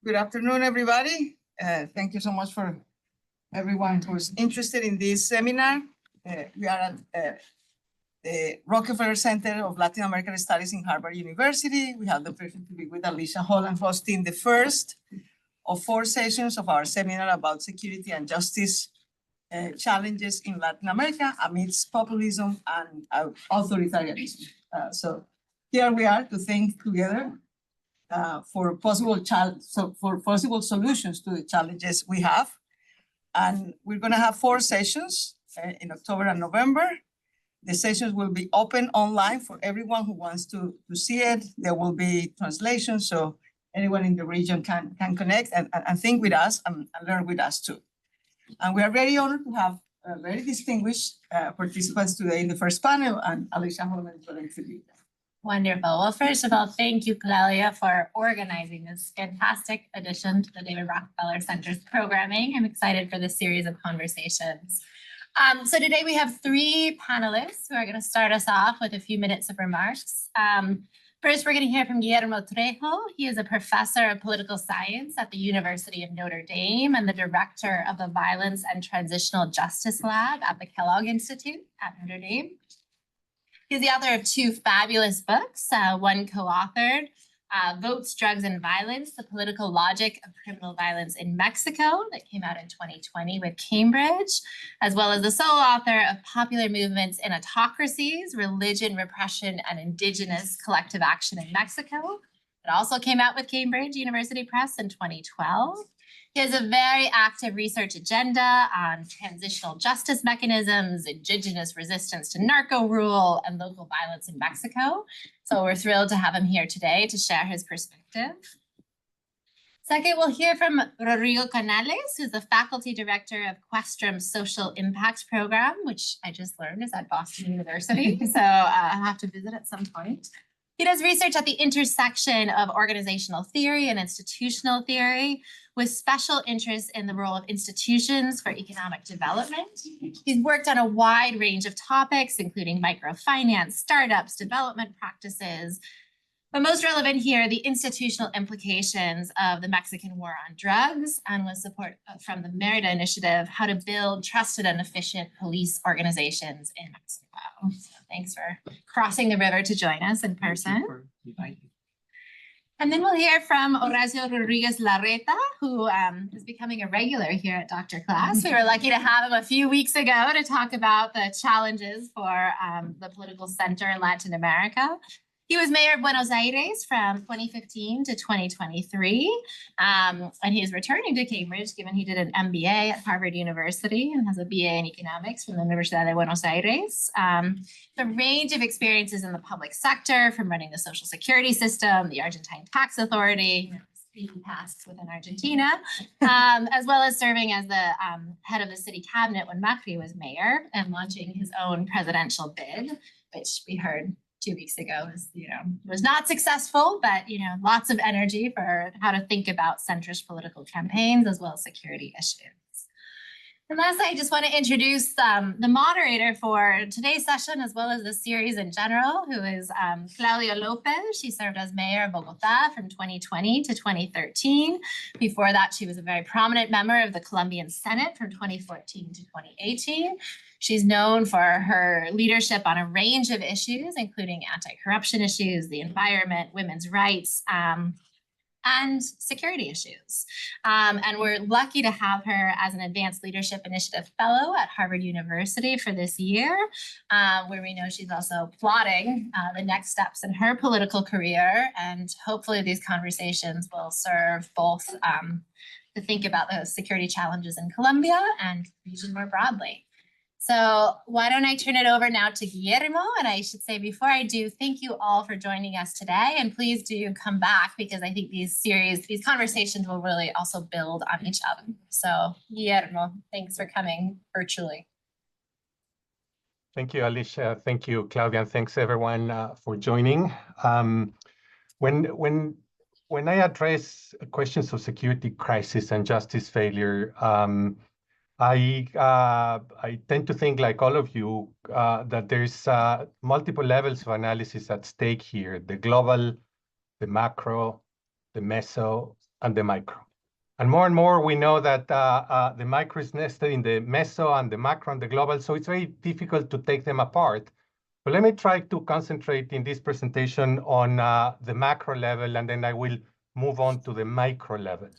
Good afternoon, everybody. Thank you so much for everyone who's interested in this seminar. We are at the Rockefeller Center of Latin American Studies in Harvard University. We have the pleasure to be with Alisha, Holland, hosting the first of 4 sessions of our seminar about security and justice challenges in Latin America amidst populism and authoritarianism. So here we are to think together for possible solutions to the challenges we have. And we're going to have 4 sessions in October and November. The sessions will be open online for everyone who wants to see it. There will be translations, so anyone in the region can connect and think with us and learn with us too. And we are very honored to have very distinguished participants today in the first panel, and Alisha Holland is going to lead them. Wonderful. Well, first of all, thank you, Claudia, for organizing this fantastic addition to the David Rockefeller Center's programming. I'm excited for this series of conversations. So today we have 3 panelists who are going to start us off with a few minutes of remarks. First, we're going to hear from Guillermo Trejo. He is a professor of political science at the University of Notre Dame and the director of the Violence and Transitional Justice Lab at the Kellogg Institute at Notre Dame. He's the author of 2 fabulous books, one co-authored, Votes, Drugs, and Violence, The Political Logic of Criminal Violence in Mexico, that came out in 2020 with Cambridge, as well as the sole author of Popular Movements in Autocracies, Religion, Repression, and Indigenous Collective Action in Mexico. It also came out with Cambridge University Press in 2012. He has a very active research agenda on transitional justice mechanisms, indigenous resistance to narco rule, and local violence in Mexico. So we're thrilled to have him here today to share his perspective. Second, we'll hear from Rodrigo Canales, who's the faculty director of Questrum's Social Impact Program, which I just learned is at Boston University. So I'll have to visit at some point. He does research at the intersection of organizational theory and institutional theory, with special interest in the role of institutions for economic development. He's worked on a wide range of topics, including microfinance, startups, development practices, but most relevant here, the institutional implications of the Mexican war on drugs, and with support from the Merida Initiative, how to build trusted and efficient police organizations in Mexico. So thanks for crossing the river to join us in person. And then we'll hear from Horacio Rodriguez-Larreta, who is becoming a regular here at Dr. Class. We were lucky to have him a few weeks ago to talk about the challenges for the political center in Latin America. He was mayor of Buenos Aires from 2015 to 2023, and he is returning to Cambridge, given he did an MBA at Harvard University and has a BA in economics from the Universidad de Buenos Aires. The range of experiences in the public sector, from running the social security system, the Argentine tax authority, speaking tasks within Argentina, as well as serving as the head of the city cabinet when Macri was mayor and launching his own presidential bid, which we heard 2 weeks ago was not successful, but lots of energy for how to think about centrist political campaigns as well as security issues. And lastly, I just want to introduce the moderator for today's session, as well as the series in general, who is Claudia Lopez. She served as mayor of Bogota from 2020 to 2013. Before that, she was a very prominent member of the Colombian Senate from 2014 to 2018. She's known for her leadership on a range of issues, including anti-corruption issues, the environment, women's rights, and security issues. And we're lucky to have her as an Advanced Leadership Initiative Fellow at Harvard University for this year, where we know she's also plotting the next steps in her political career. And hopefully these conversations will serve both to think about the security challenges in Colombia and the region more broadly. So why don't I turn it over now to Guillermo? And I should say, before I do, thank you all for joining us today. And please do come back, because I think these conversations will really also build on each other. So Guillermo, thanks for coming virtually. Thank you, Alisha. Thank you, Claudia. And thanks everyone for joining. When I address questions of security crisis and justice failure, I tend to think, like all of you, that there's multiple levels of analysis at stake here: the global, the macro, the meso, and the micro. And more, we know that the micro is nested in the meso and the macro and the global, so it's very difficult to take them apart. But let me try to concentrate in this presentation on the macro level, and then I will move on to the micro level.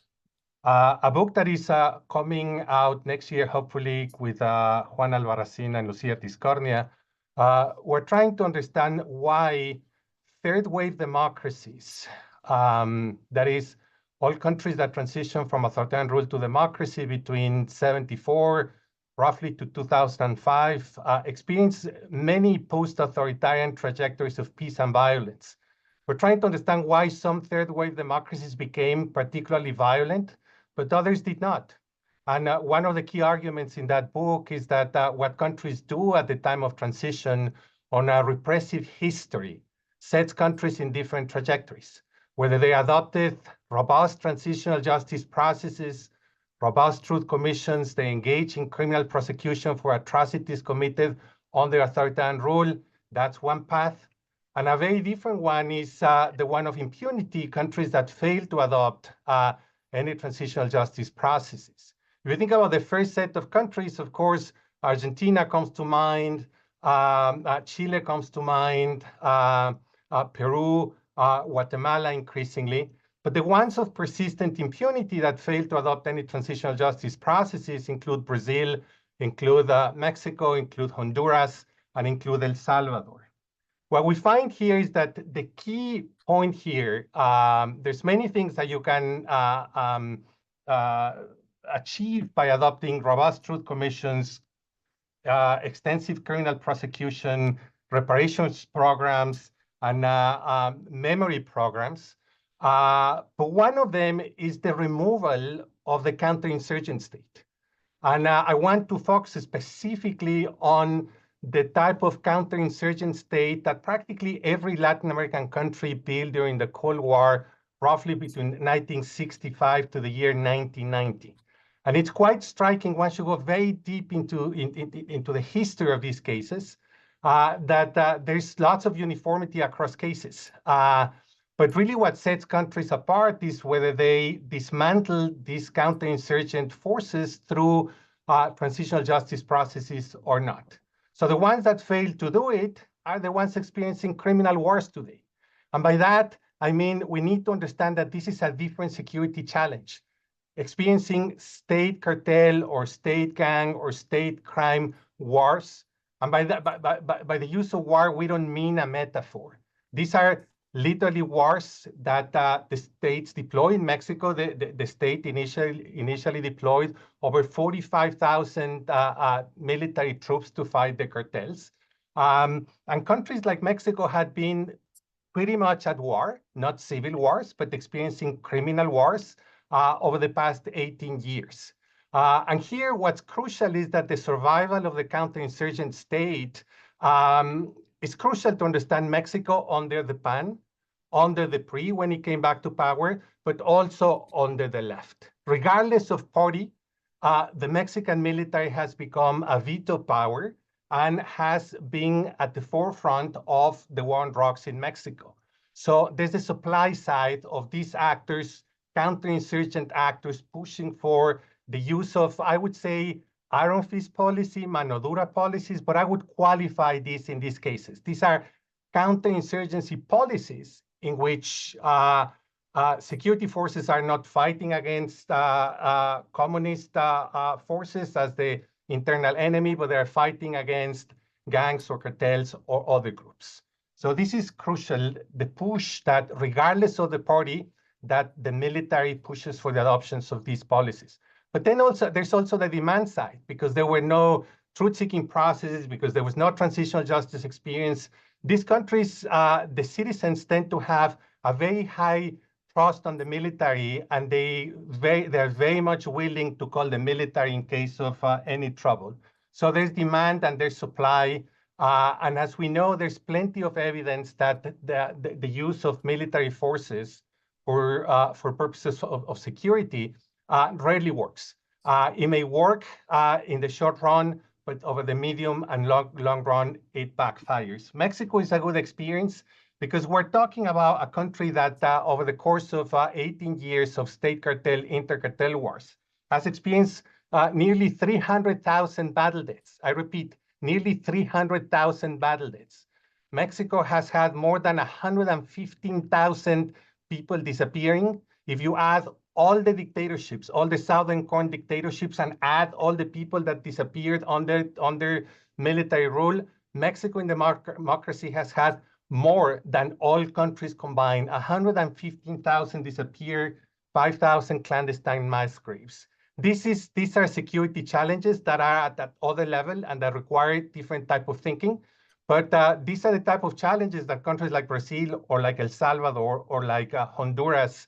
A book that is coming out next year, hopefully, with Juan Albarracin and Lucia Tiscornia. We're trying to understand why third wave democracies, that is, all countries that transition from authoritarian rule to democracy between 74 roughly to 2005, experienced many post-authoritarian trajectories of peace and violence. We're trying to understand why some third wave democracies became particularly violent, but others did not. And one of the key arguments in that book is that what countries do at the time of transition on a repressive history sets countries in different trajectories, whether they adopted robust transitional justice processes, robust truth commissions, they engage in criminal prosecution for atrocities committed under authoritarian rule. That's one path. And a very different one is the one of impunity, countries that fail to adopt any transitional justice processes. If you think about the first set of countries, of course, Argentina comes to mind, Chile comes to mind, Peru, Guatemala increasingly. But the ones of persistent impunity that fail to adopt any transitional justice processes include Brazil, include Mexico, include Honduras, and include El Salvador. What we find here is that the key point here, there's many things that you can achieve by adopting robust truth commissions, extensive criminal prosecution, reparations programs, and memory programs. But one of them is the removal of the counterinsurgent state. And I want to focus specifically on the type of counterinsurgent state that practically every Latin American country built during the Cold War, roughly between 1965 to the year 1990. And it's quite striking once you go very deep into the history of these cases, that there's lots of uniformity across cases. But really what sets countries apart is whether they dismantle these counterinsurgent forces through transitional justice processes or not. So the ones that fail to do it are the ones experiencing criminal wars today. And by that, I mean, we need to understand that this is a different security challenge. Experiencing state cartel or state gang or state crime wars. And by the use of war, we don't mean a metaphor. These are literally wars that the states deploy in Mexico. The state initially deployed over 45,000 military troops to fight the cartels. And countries like Mexico had been pretty much at war, not civil wars, but experiencing criminal wars over the past 18 years. And here what's crucial is that the survival of the counterinsurgent state is crucial to understand Mexico under the PAN, under the PRI when it came back to power, but also under the left. Regardless of party, the Mexican military has become a veto power and has been at the forefront of the war on drugs in Mexico. So there's the supply side of these actors, counterinsurgent actors pushing for the use of, I would say, iron fist policy, mano dura policies, but I would qualify this in these cases. These are counterinsurgency policies in which security forces are not fighting against communist forces as the internal enemy, but they're fighting against gangs or cartels or other groups. So this is crucial, the push that regardless of the party, that the military pushes for the adoptions of these policies. But then also, there's also the demand side, because there were no truth-seeking processes, because there was no transitional justice experience. These countries, the citizens tend to have a very high trust on the military, and they're very much willing to call the military in case of any trouble. So there's demand and there's supply. And as we know, there's plenty of evidence that the use of military forces for purposes of security rarely works. It may work in the short run but over the medium and long run, it backfires. Mexico is a good experience because we're talking about a country that over the course of 18 years of state cartel, intercartel wars, has experienced nearly 300,000 battle deaths. I repeat, nearly 300,000 battle deaths. Mexico has had more than 115,000 people disappearing. If you add all the dictatorships, all the Southern Cone dictatorships, and add all the people that disappeared under military rule, Mexico in democracy has had more than all countries combined. 115,000 disappeared, 5,000 clandestine mass graves. These are security challenges that are at that other level and that require different type of thinking. But these are the type of challenges that countries like Brazil or like El Salvador or like Honduras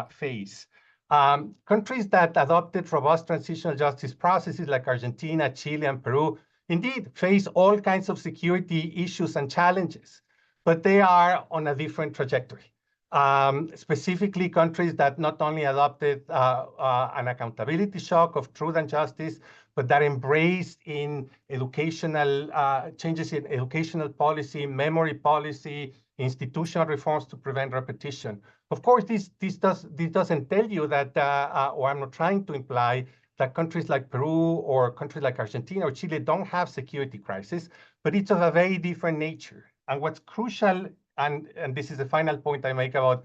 face. Countries that adopted robust transitional justice processes like Argentina, Chile, and Peru, indeed face all kinds of security issues and challenges, but they are on a different trajectory. Specifically, countries that not only adopted an accountability shock of truth and justice, but that embraced in educational changes in educational policy, memory policy, institutional reforms to prevent repetition. Of course, this doesn't tell you that, or I'm not trying to imply that countries like Peru or countries like Argentina or Chile don't have security crisis, but it's of a very different nature. And what's crucial, and this is the final point I make about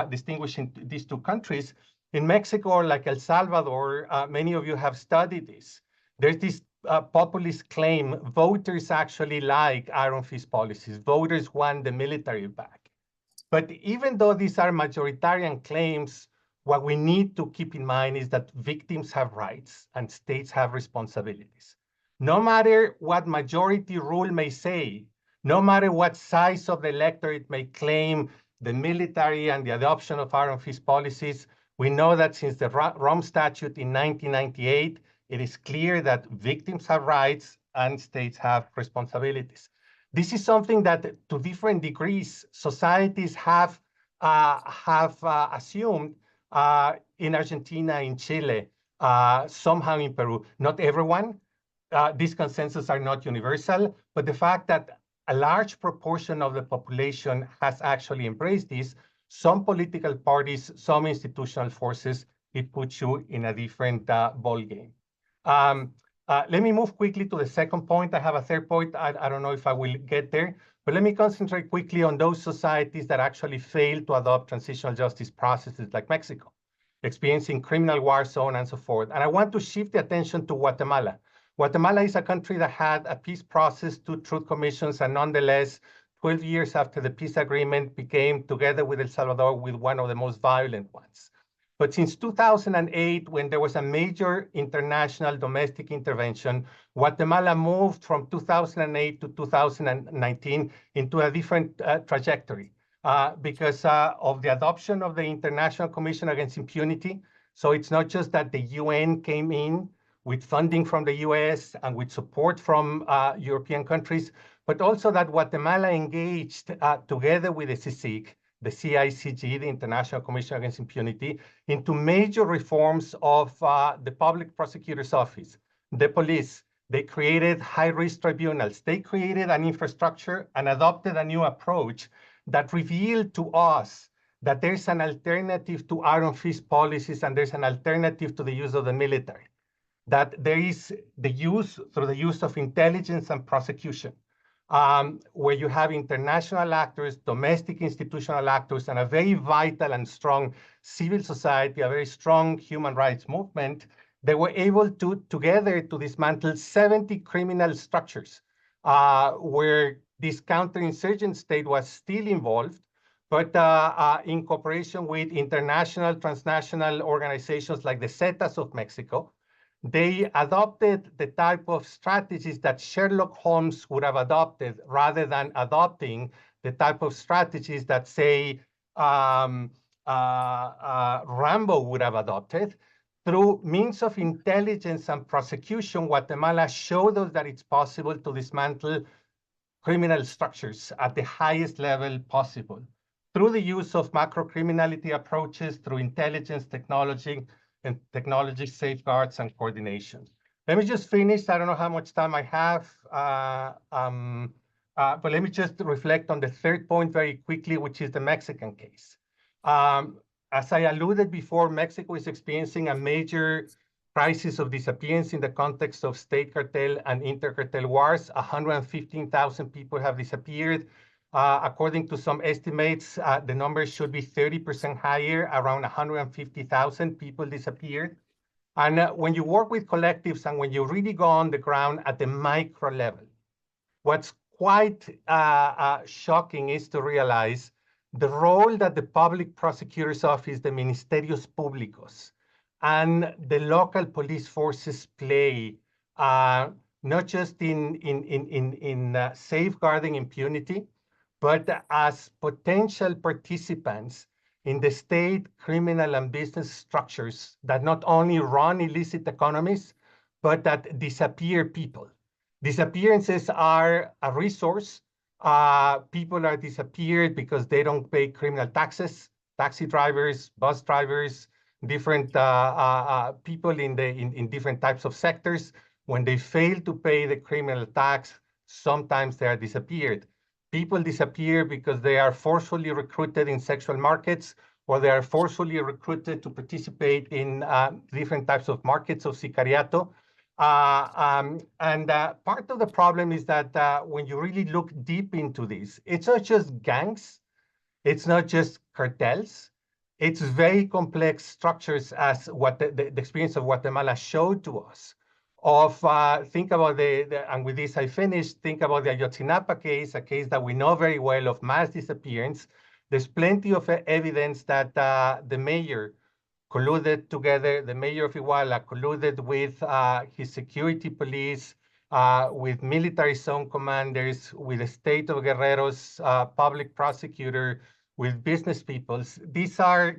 distinguishing these two countries, in Mexico or like El Salvador, many of you have studied this. There's this populist claim, voters actually like iron fist policies. Voters want the military back. But even though these are majoritarian claims, what we need to keep in mind is that victims have rights and states have responsibilities. No matter what majority rule may say, no matter what size of the electorate may claim the military and the adoption of iron fist policies, we know that since the Rome Statute in 1998, it is clear that victims have rights and states have responsibilities. This is something that, to different degrees, societies have assumed in Argentina, in Chile, somehow in Peru. Not everyone. These consensus are not universal, but the fact that a large proportion of the population has actually embraced this, some political parties, some institutional forces, it puts you in a different ballgame. Let me move quickly to the second point. I have a third point. I don't know if I will get there, but let me concentrate quickly on those societies that actually failed to adopt transitional justice processes like Mexico, experiencing criminal war zone and so forth. And I want to shift the attention to Guatemala. Guatemala is a country that had a peace process, 2 truth commissions, and nonetheless, 12 years after the peace agreement became, together with El Salvador, with one of the most violent ones. But since 2008, when there was a major international domestic intervention, Guatemala moved from 2008 to 2019 into a different trajectory because of the adoption of the International Commission Against Impunity. So it's not just that the UN came in with funding from the US and with support from European countries, but also that Guatemala engaged together with the CICIG, the CICG, the International Commission Against Impunity, into major reforms of the Public Prosecutor's Office, the police. They created high-risk tribunals. They created an infrastructure and adopted a new approach that revealed to us that there's an alternative to iron fist policies and there's an alternative to the use of the military, that there is the use, through the use of intelligence and prosecution, where you have international actors, domestic institutional actors, and a very vital and strong civil society, a very strong human rights movement. They were able to, together, to dismantle 70 criminal structures where this counterinsurgent state was still involved, but in cooperation with international, transnational organizations like the Zetas of Mexico. They adopted the type of strategies that Sherlock Holmes would have adopted rather than adopting the type of strategies that, say, Rambo would have adopted. Through means of intelligence and prosecution, Guatemala showed us that it's possible to dismantle criminal structures at the highest level possible through the use of macro-criminality approaches, through intelligence technology, and technology safeguards and coordination. Let me just finish. I don't know how much time I have, but let me just reflect on the third point very quickly, which is the Mexican case. As I alluded before, Mexico is experiencing a major crisis of disappearance in the context of state cartel and intercartel wars. 115,000 people have disappeared. According to some estimates, the number should be 30% higher, around 150,000 people disappeared. And when you work with collectives and when you really go on the ground at the micro level, what's quite shocking is to realize the role that the public prosecutor's office, the Ministerios Públicos, and the local police forces play, not just in safeguarding impunity, but as potential participants in the state criminal and business structures that not only run illicit economies, but that disappear people. Disappearances are a resource. People are disappeared because they don't pay criminal taxes. Taxi drivers, bus drivers, different people in different types of sectors. When they fail to pay the criminal tax, sometimes they are disappeared. People disappear because they are forcefully recruited in sexual markets, or they are forcefully recruited to participate in different types of markets of sicariato. Part of the problem is that when you really look deep into this, it's not just gangs, it's not just cartels, it's very complex structures, as what the experience of Guatemala showed to us. Think about and with this I finish, think about the Ayotzinapa case, a case that we know very well of mass disappearance. There's plenty of evidence that the mayor colluded together, the mayor of Iguala colluded with his security police, with military zone commanders, with the state of Guerrero's public prosecutor, with business peoples. These are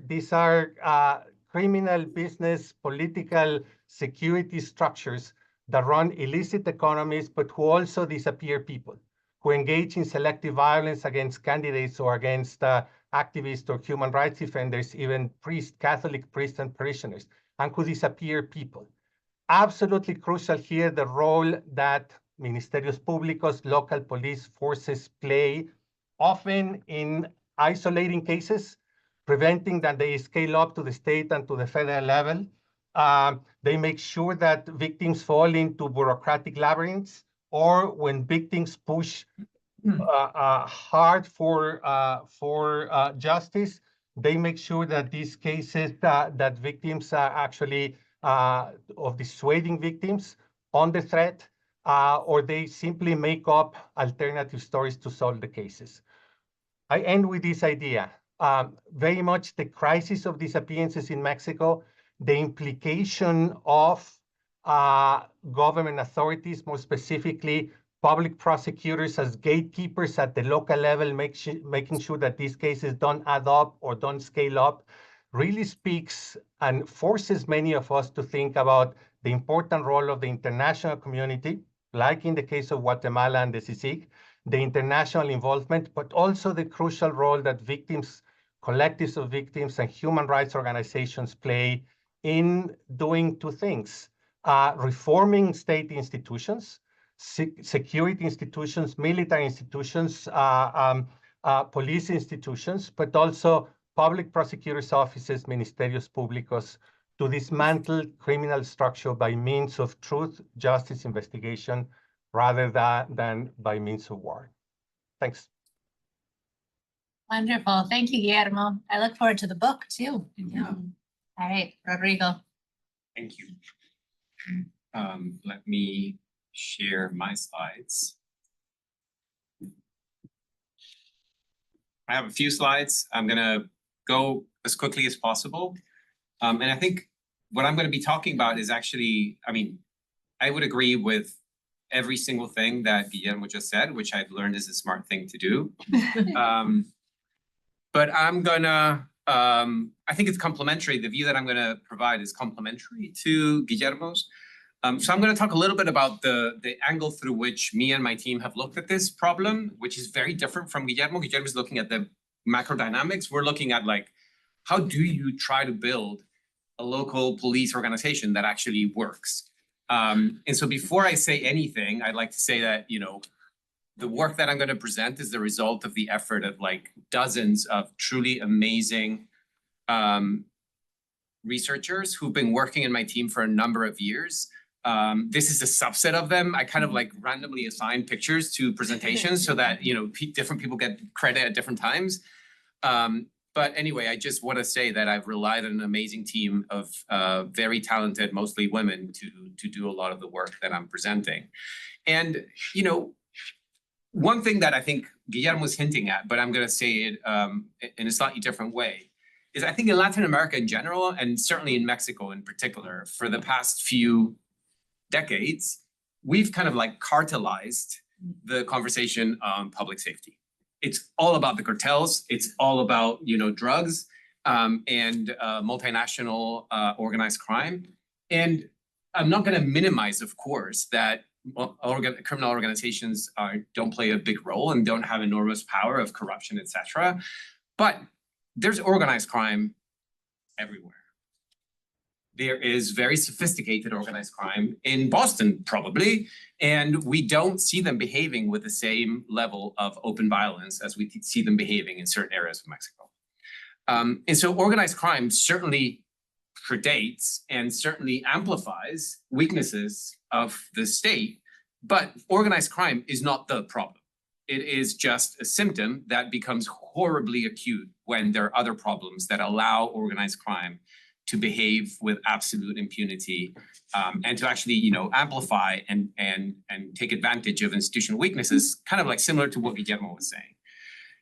criminal business, political security structures that run illicit economies, but who also disappear people, who engage in selective violence against candidates or against activists or human rights defenders, even priests, Catholic priests and parishioners, and who disappear people. Absolutely crucial here, the role that Ministerios Públicos, local police forces play, often in isolating cases, preventing that they scale up to the state and to the federal level. They make sure that victims fall into bureaucratic labyrinths, or when victims push hard for justice, they make sure that these cases that victims are actually of dissuading victims under threat, or they simply make up alternative stories to solve the cases. I end with this idea. Very much the crisis of disappearances in Mexico, the implication of government authorities, more specifically public prosecutors as gatekeepers at the local level, making sure that these cases don't add up or don't scale up, really speaks and forces many of us to think about the important role of the international community, like in the case of Guatemala and the CICIG, the international involvement, but also the crucial role that victims, collectives of victims, and human rights organizations play in doing two things: reforming state institutions, security institutions, military institutions, police institutions, but also public prosecutors' offices, Ministerios Públicos, to dismantle criminal structure by means of truth, justice, investigation, rather than by means of war. Thanks. Wonderful. Thank you, Guillermo. I look forward to the book too. Yeah. All right, Rodrigo. Thank you. Let me share my slides. I have a few slides. I'm gonna go as quickly as possible. And I think what I'm gonna be talking about is actually, I would agree with every single thing that Guillermo just said, which I've learned is a smart thing to do. But I'm gonna, I think it's complementary. The view that I'm gonna provide is complementary to Guillermo's. So I'm gonna talk a little bit about the angle through which me and my team have looked at this problem, which is very different from Guillermo. Guillermo's looking at the macro dynamics. We're looking at how do you try to build a local police organization that actually works? And so before I say anything, I'd like to say that, you know, the work that I'm going to present is the result of the effort of like dozens of truly amazing researchers who've been working in my team for a number of years. This is a subset of them. I kind of like randomly assign pictures to presentations so that, you know, different people get credit at different times. But anyway, I just want to say that I've relied on an amazing team of very talented, mostly women, to do a lot of the work that I'm presenting. And, you know, one thing that I think Guillermo was hinting at, but I'm going to say it in a slightly different way, is I think in Latin America in general, and certainly in Mexico in particular, for the past few decades, we've kind of like cartelized the conversation on public safety. It's all about the cartels. It's all about, you know, drugs and multinational organized crime. And I'm not going to minimize, of course, that criminal organizations don't play a big role and don't have enormous power of corruption, etc. But there's organized crime everywhere. There is very sophisticated organized crime in Boston, probably, and we don't see them behaving with the same level of open violence as we see them behaving in certain areas of Mexico. And so organized crime certainly predates and certainly amplifies weaknesses of the state, but organized crime is not the problem. It is just a symptom that becomes horribly acute when there are other problems that allow organized crime to behave with absolute impunity and to actually, you know, amplify and take advantage of institutional weaknesses, kind of like similar to what Guillermo was saying.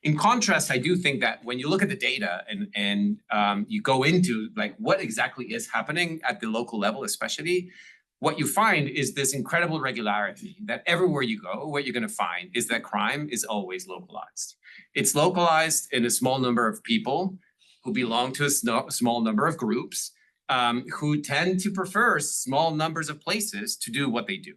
In contrast, I do think that when you look at the data and you go into like what exactly is happening at the local level, especially, what you find is this incredible regularity that everywhere you go, what you're going to find is that crime is always localized. It's localized in a small number of people who belong to a small number of groups who tend to prefer small numbers of places to do what they do.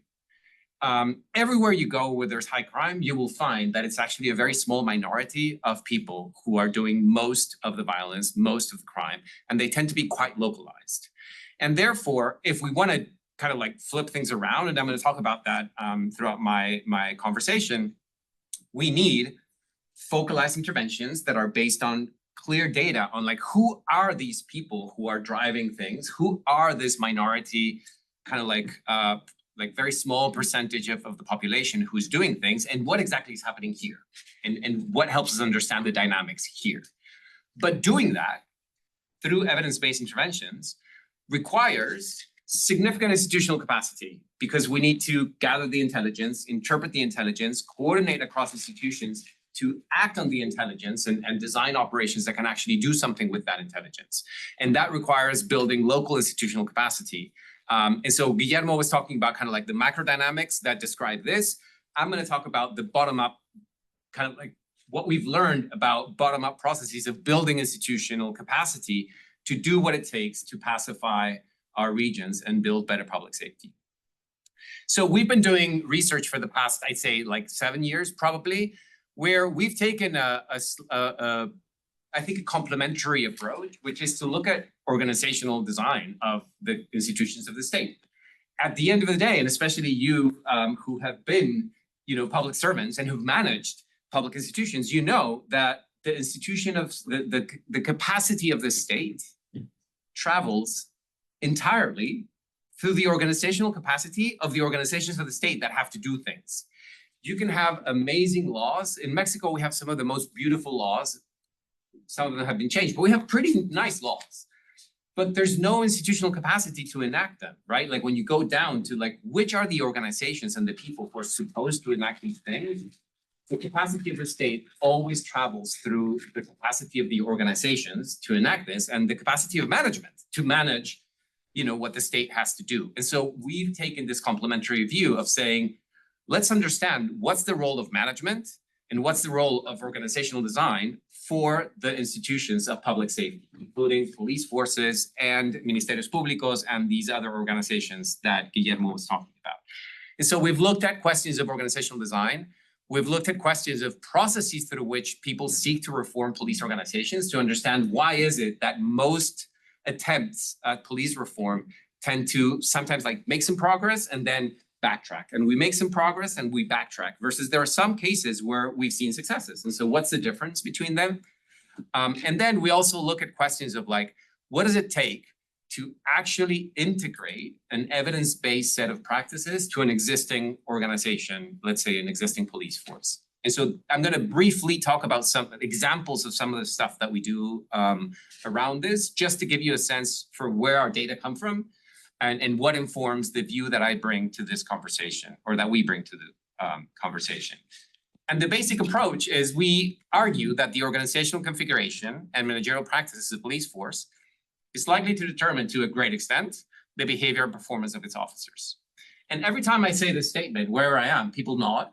Everywhere you go where there's high crime, you will find that it's actually a very small minority of people who are doing most of the violence, most of the crime, and they tend to be quite localized. And therefore, if we want to kind of like flip things around, and I'm going to talk about that throughout my conversation, we need focalized interventions that are based on clear data on like who are these people who are driving things, who are this minority, kind of like very small percentage of the population who's doing things, and what exactly is happening here, and what helps us understand the dynamics here. But doing that through evidence-based interventions requires significant institutional capacity, because we need to gather the intelligence, interpret the intelligence, coordinate across institutions to act on the intelligence and design operations that can actually do something with that intelligence. And that requires building local institutional capacity. And so Guillermo was talking about kind of like the macro dynamics that describe this. I'm going to talk about the bottom-up, kind of like what we've learned about bottom-up processes of building institutional capacity to do what it takes to pacify our regions and build better public safety. So we've been doing research for the past, I'd say like 7 years probably, where we've taken I think a complementary approach, which is to look at organizational design of the institutions of the state. At the end of the day, and especially you who have been, you know, public servants and who've managed public institutions, you know that the institution of the capacity of the state travels entirely through the organizational capacity of the organizations of the state that have to do things. You can have amazing laws. In Mexico, we have some of the most beautiful laws. Some of them have been changed, but we have pretty nice laws. But there's no institutional capacity to enact them, right? Like when you go down to like, which are the organizations and the people who are supposed to enact these things, the capacity of the state always travels through the capacity of the organizations to enact this and the capacity of management to manage, you know, what the state has to do. And so we've taken this complementary view of saying, let's understand what's the role of management and what's the role of organizational design for the institutions of public safety, including police forces and ministerios públicos and these other organizations that Guillermo was talking about. And so we've looked at questions of organizational design. We've looked at questions of processes through which people seek to reform police organizations to understand why is it that most attempts at police reform tend to sometimes like make some progress and then backtrack. And we make some progress and we backtrack versus there are some cases where we've seen successes. And so what's the difference between them? And then we also look at questions of like, what does it take to actually integrate an evidence-based set of practices to an existing organization, let's say an existing police force. And so I'm going to briefly talk about some examples of some of the stuff that we do around this, just to give you a sense for where our data come from and what informs the view that I bring to this conversation or that we bring to the conversation. And the basic approach is we argue that the organizational configuration and managerial practices of the police force is likely to determine to a great extent the behavior and performance of its officers. And every time I say this statement, where I am, people nod.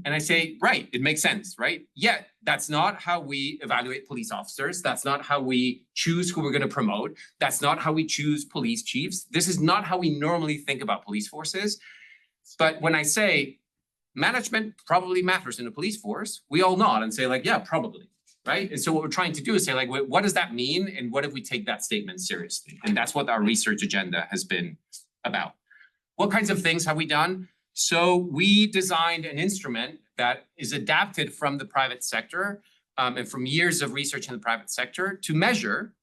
And I say, right, it makes sense, right? Yet, that's not how we evaluate police officers. That's not how we choose who we're going to promote. That's not how we choose police chiefs. This is not how we normally think about police forces. But when I say management probably matters in a police force, we all nod and say like, yeah, probably, right? And so what we're trying to do is say like, what does that mean? And what if we take that statement seriously? And that's what our research agenda has been about. What kinds of things have we done? So we designed an instrument that is adapted from the private sector and from years of research in the private sector to measure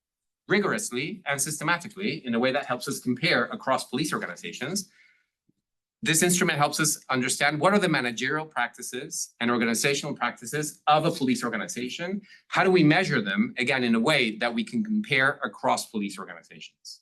rigorously and systematically in a way that helps us compare across police organizations. This instrument helps us understand what are the managerial practices and organizational practices of a police organization. How do we measure them, again, in a way that we can compare across police organizations?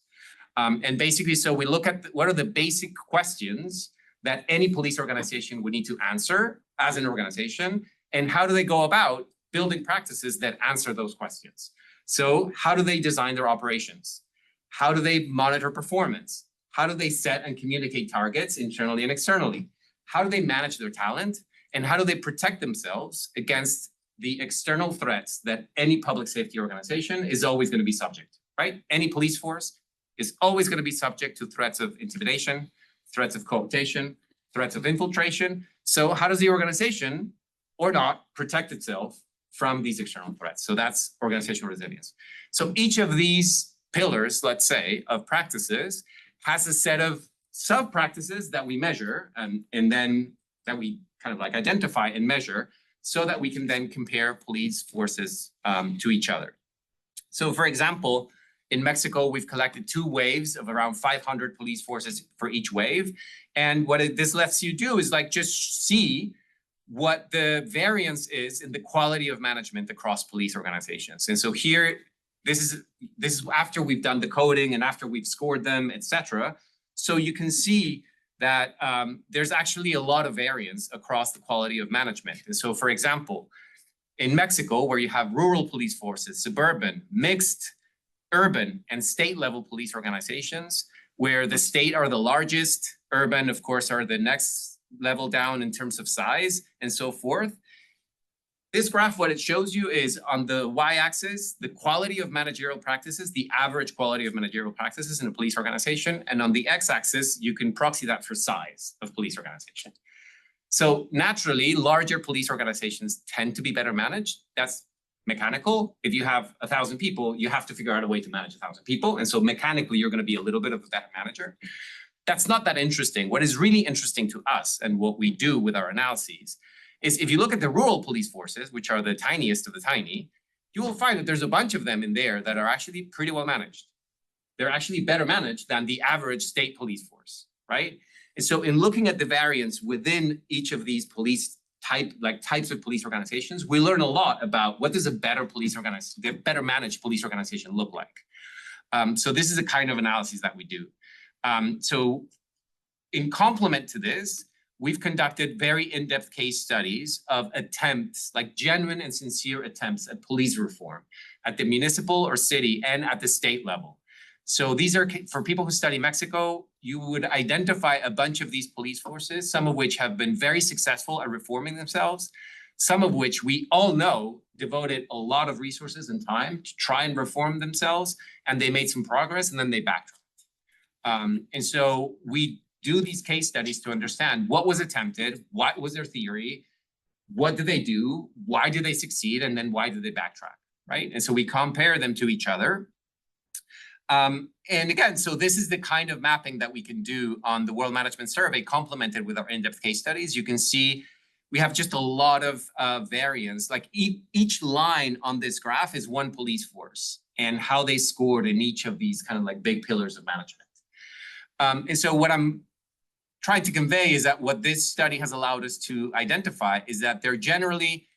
And basically, so we look at what are the basic questions that any police organization would need to answer as an organization, and how do they go about building practices that answer those questions? So how do they design their operations? How do they monitor performance? How do they set and communicate targets internally and externally? How do they manage their talent? And how do they protect themselves against the external threats that any public safety organization is always going to be subject, right? Any police force is always going to be subject to threats of intimidation, threats of cooptation, threats of infiltration. So how does the organization or not protect itself from these external threats? So that's organizational resilience. So each of these pillars, let's say, of practices has a set of sub-practices that we measure and then that we kind of like identify and measure so that we can then compare police forces to each other. So for example, in Mexico, we've collected 2 waves of around 500 police forces for each wave. And what this lets you do is like just see what the variance is in the quality of management across police organizations. And so here, this is after we've done the coding and after we've scored them, et cetera. So you can see that there's actually a lot of variance across the quality of management. And so, for example, in Mexico, where you have rural police forces, suburban, mixed, urban, and state-level police organizations, where the state are the largest, urban, of course, are the next level down in terms of size, and so forth. This graph, what it shows you is on the y-axis, the quality of managerial practices, the average quality of managerial practices in a police organization. And on the x-axis, you can proxy that for size of police organization. So naturally, larger police organizations tend to be better managed. That's mechanical. If you have 1,000 people, you have to figure out a way to manage 1,000 people. And so mechanically, you're going to be a little bit of a better manager. That's not that interesting. What is really interesting to us and what we do with our analyses is if you look at the rural police forces, which are the tiniest of the tiny, you will find that there's a bunch of them in there that are actually pretty well managed. They're actually better managed than the average state police force, right? And so in looking at the variance within each of these police types of police organizations, we learn a lot about what does a better better managed police organization look like. So this is a kind of analysis that we do. So in complement to this, we've conducted very in-depth case studies of attempts, like genuine and sincere attempts at police reform at the municipal or city and at the state level. So these are, for people who study Mexico, you would identify a bunch of these police forces, some of which have been very successful at reforming themselves, some of which we all know devoted a lot of resources and time to try and reform themselves, and they made some progress and then they backtracked. And so we do these case studies to understand what was attempted, what was their theory, what did they do, why did they succeed, and then why did they backtrack, right? And so we compare them to each other. And again, so this is the kind of mapping that we can do on the World Management Survey, complemented with our in-depth case studies. You can see we have just a lot of variance. Like each line on this graph is one police force and how they scored in each of these kind of like big pillars of management. And so what I'm trying to convey is that what this study has allowed us to identify is that there are generally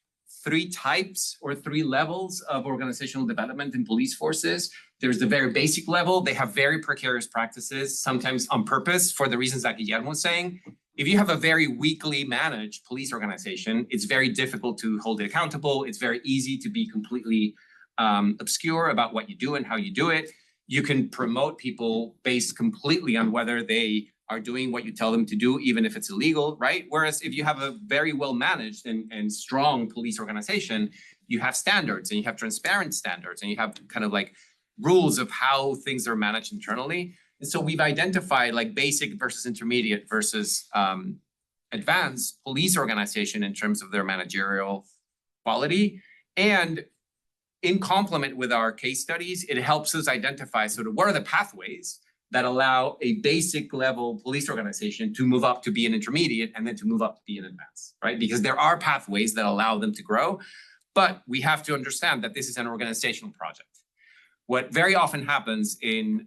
3 types or 3 levels of organizational development in police forces. There's the very basic level. They have very precarious practices, sometimes on purpose for the reasons that Guillermo was saying. If you have a very weakly managed police organization, it's very difficult to hold it accountable. It's very easy to be completely obscure about what you do and how you do it. You can promote people based completely on whether they are doing what you tell them to do, even if it's illegal, right? Whereas if you have a very well managed and strong police organization, you have standards and you have transparent standards and you have kind of like rules of how things are managed internally. And so we've identified like basic versus intermediate versus advanced police organization in terms of their managerial quality. And in complement with our case studies, it helps us identify sort of what are the pathways that allow a basic level police organization to move up to be an intermediate and then to move up to be an advanced, right? Because there are pathways that allow them to grow, but we have to understand that this is an organizational project. What very often happens in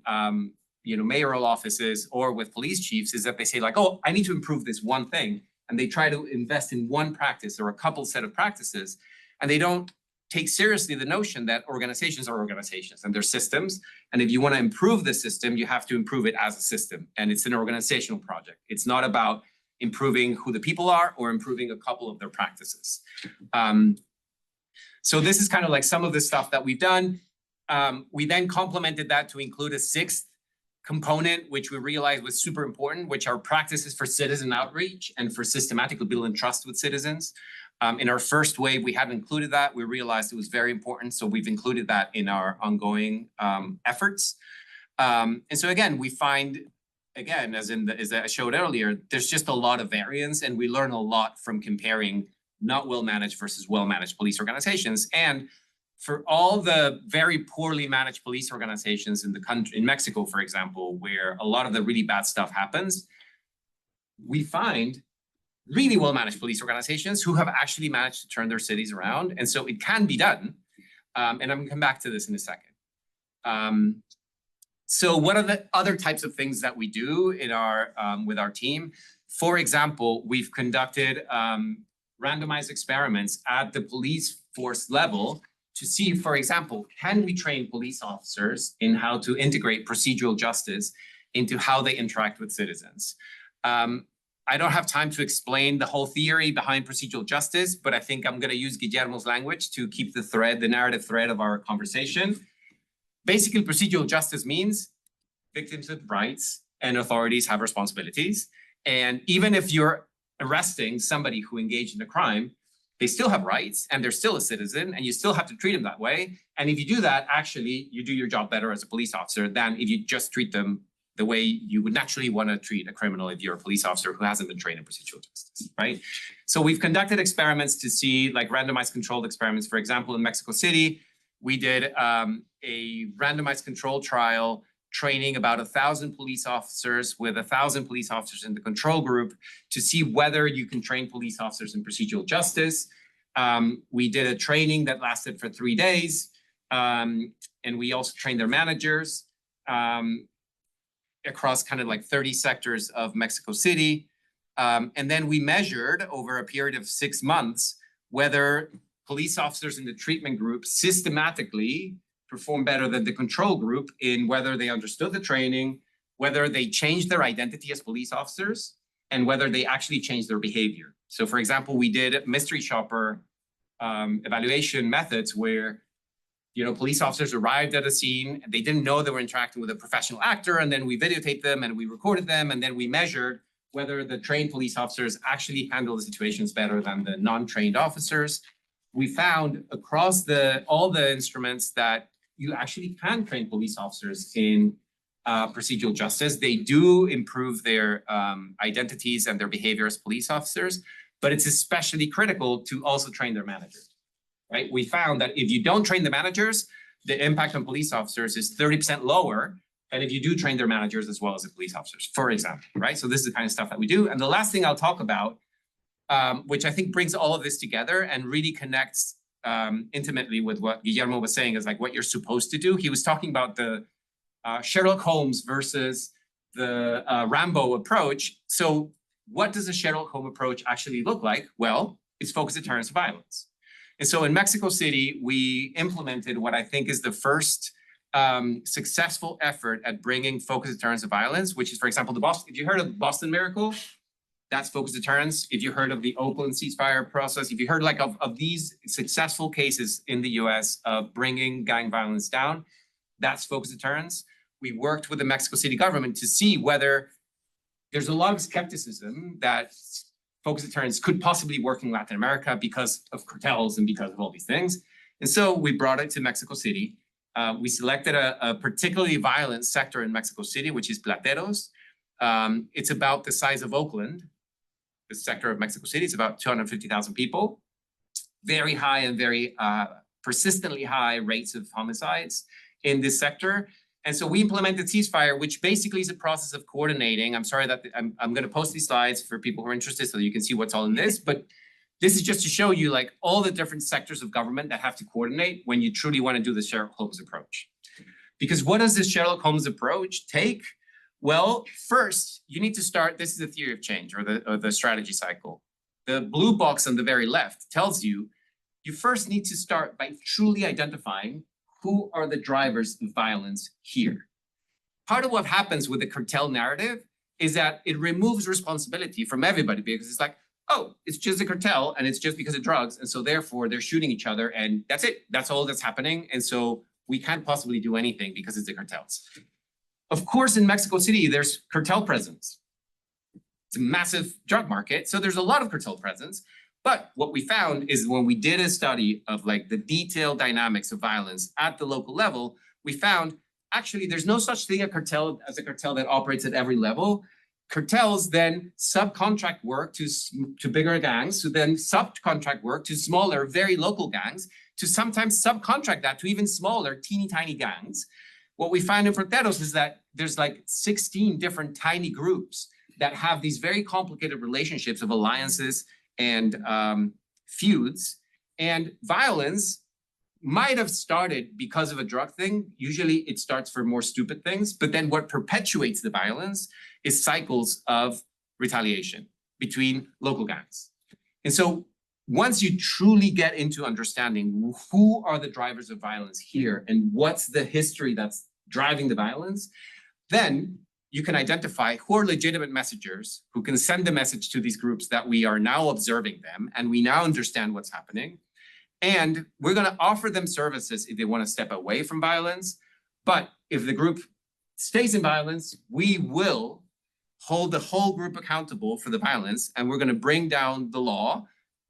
mayoral offices or with police chiefs is that they say like, oh, I need to improve this one thing. And they try to invest in one practice or a couple set of practices, and they don't take seriously the notion that organizations are organizations and they're systems. And if you want to improve the system, you have to improve it as a system. And it's an organizational project. It's not about improving who the people are or improving a couple of their practices. So this is kind of like some of the stuff that we've done. We then complemented that to include a 6th component, which we realized was super important, which are practices for citizen outreach and for systematically building trust with citizens. In our first wave, we hadn't included that. We realized it was very important, so we've included that in our ongoing efforts. And so again, we find, again, as I showed earlier, there's just a lot of variance, and we learn a lot from comparing not well-managed versus well-managed police organizations. And for all the very poorly managed police organizations in the country, in Mexico, for example, where a lot of the really bad stuff happens, we find really well-managed police organizations who have actually managed to turn their cities around. And so it can be done. And I'm gonna come back to this in a second. So what are the other types of things that we do in our with our team? For example, we've conducted randomized experiments at the police force level to see, for example, can we train police officers in how to integrate procedural justice into how they interact with citizens? I don't have time to explain the whole theory behind procedural justice, but I think I'm going to use Guillermo's language to keep the narrative thread of our conversation. Basically, procedural justice means victims have rights and authorities have responsibilities. And even if you're arresting somebody who engaged in a crime, they still have rights and they're still a citizen and you still have to treat them that way. And if you do that, actually, you do your job better as a police officer than if you just treat them the way you would naturally want to treat a criminal if you're a police officer who hasn't been trained in procedural justice, right? So we've conducted experiments to see, like randomized controlled experiments. For example, in Mexico City, we did a randomized control trial training about 1,000 police officers with 1,000 police officers in the control group to see whether you can train police officers in procedural justice. We did a training that lasted for 3 days, and we also trained their managers across kind of like 30 sectors of Mexico City. And then we measured over a period of 6 months whether police officers in the treatment group systematically perform better than the control group in whether they understood the training, whether they changed their identity as police officers, and whether they actually changed their behavior. So for example, we did mystery shopper evaluation methods where police officers arrived at a scene, and they didn't know they were interacting with a professional actor, and then we videotaped them and we recorded them, and then we measured whether the trained police officers actually handle the situations better than the non-trained officers. We found across all the instruments that you actually can train police officers in procedural justice. They do improve their identities and their behavior as police officers, but it's especially critical to also train their managers. right? We found that if you don't train the managers, the impact on police officers is 30% lower than if you do train their managers as well as the police officers, for example, right? So this is the kind of stuff that we do. And the last thing I'll talk about, which I think brings all of this together and really connects intimately with what Guillermo was saying, is like what you're supposed to do. He was talking about the Sherlock Holmes versus the Rambo approach. So what does a Sherlock Holmes approach actually look like? Well, it's focused deterrence of violence. And so in Mexico City, we implemented what I think is the first successful effort at bringing focused deterrence of violence, which is, for example, the Boston. If you heard of the Boston Miracle, that's focused deterrence. If you heard of the Oakland ceasefire process, if you heard like of these successful cases in the US of bringing gang violence down, that's focused deterrence. We worked with the Mexico City government to see whether there's a lot of skepticism that focused deterrence could possibly work in Latin America because of cartels and because of all these things. And so we brought it to Mexico City. We selected a particularly violent sector in Mexico City, which is Plateros. It's about the size of Oakland. The sector of Mexico City is about 250,000 people. Very high and very persistently high rates of homicides in this sector. And so we implemented ceasefire, which basically is a process of coordinating. I'm sorry that I'm going to post these slides for people who are interested so you can see what's all in this. But this is just to show you like all the different sectors of government that have to coordinate when you truly want to do the Sherlock Holmes approach. Because what does this Sherlock Holmes approach take? Well, first, you need to start, this is the theory of change or the strategy cycle. The blue box on the very left tells you, you first need to start by truly identifying who are the drivers of violence here. Part of what happens with the cartel narrative is that it removes responsibility from everybody because it's like, oh, it's just a cartel and it's just because of drugs. And so therefore they're shooting each other and that's it. That's all that's happening. And so we can't possibly do anything because it's the cartels. Of course, in Mexico City, there's cartel presence. It's a massive drug market. So there's a lot of cartel presence. But what we found is when we did a study of like the detailed dynamics of violence at the local level, we found actually there's no such thing as a cartel that operates at every level. Cartels then subcontract work to bigger gangs, who then subcontract work to smaller, very local gangs, to sometimes subcontract that to even smaller, teeny tiny gangs. What we find in Plateros is that there's like 16 different tiny groups that have these very complicated relationships of alliances and feuds, and violence might have started because of a drug thing. Usually it starts for more stupid things, but then what perpetuates the violence is cycles of retaliation between local gangs. And so once you truly get into understanding who are the drivers of violence here and what's the history that's driving the violence, then you can identify who are legitimate messengers who can send the message to these groups that we are now observing them and we now understand what's happening. And we're going to offer them services if they want to step away from violence. But if the group stays in violence, we will hold the whole group accountable for the violence. And we're going to bring down the law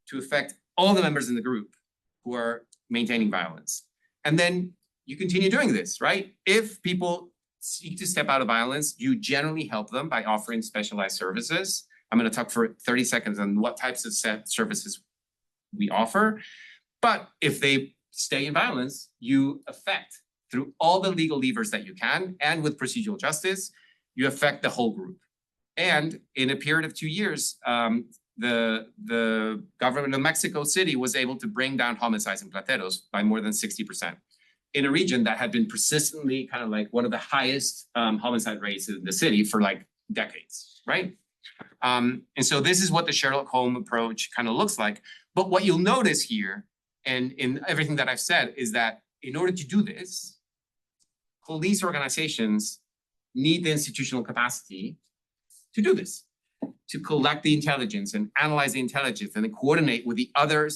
to affect all the members in the group who are maintaining violence. And then you continue doing this, right? If people seek to step out of violence, you generally help them by offering specialized services. I'm going to talk for 30 seconds on what types of services we offer. But if they stay in violence, you affect through all the legal levers that you can, and with procedural justice, you affect the whole group. And in a period of 2 years, the government of Mexico City was able to bring down homicides in Plateros by more than 60%. In a region that had been persistently kind of like one of the highest homicide rates in the city for like decades, right? And so this is what the Sherlock Holmes approach kind of looks like. But what you'll notice here, and in everything that I've said, is that in order to do this, police organizations need the institutional capacity to do this, to collect the intelligence and analyze the intelligence and then coordinate with the other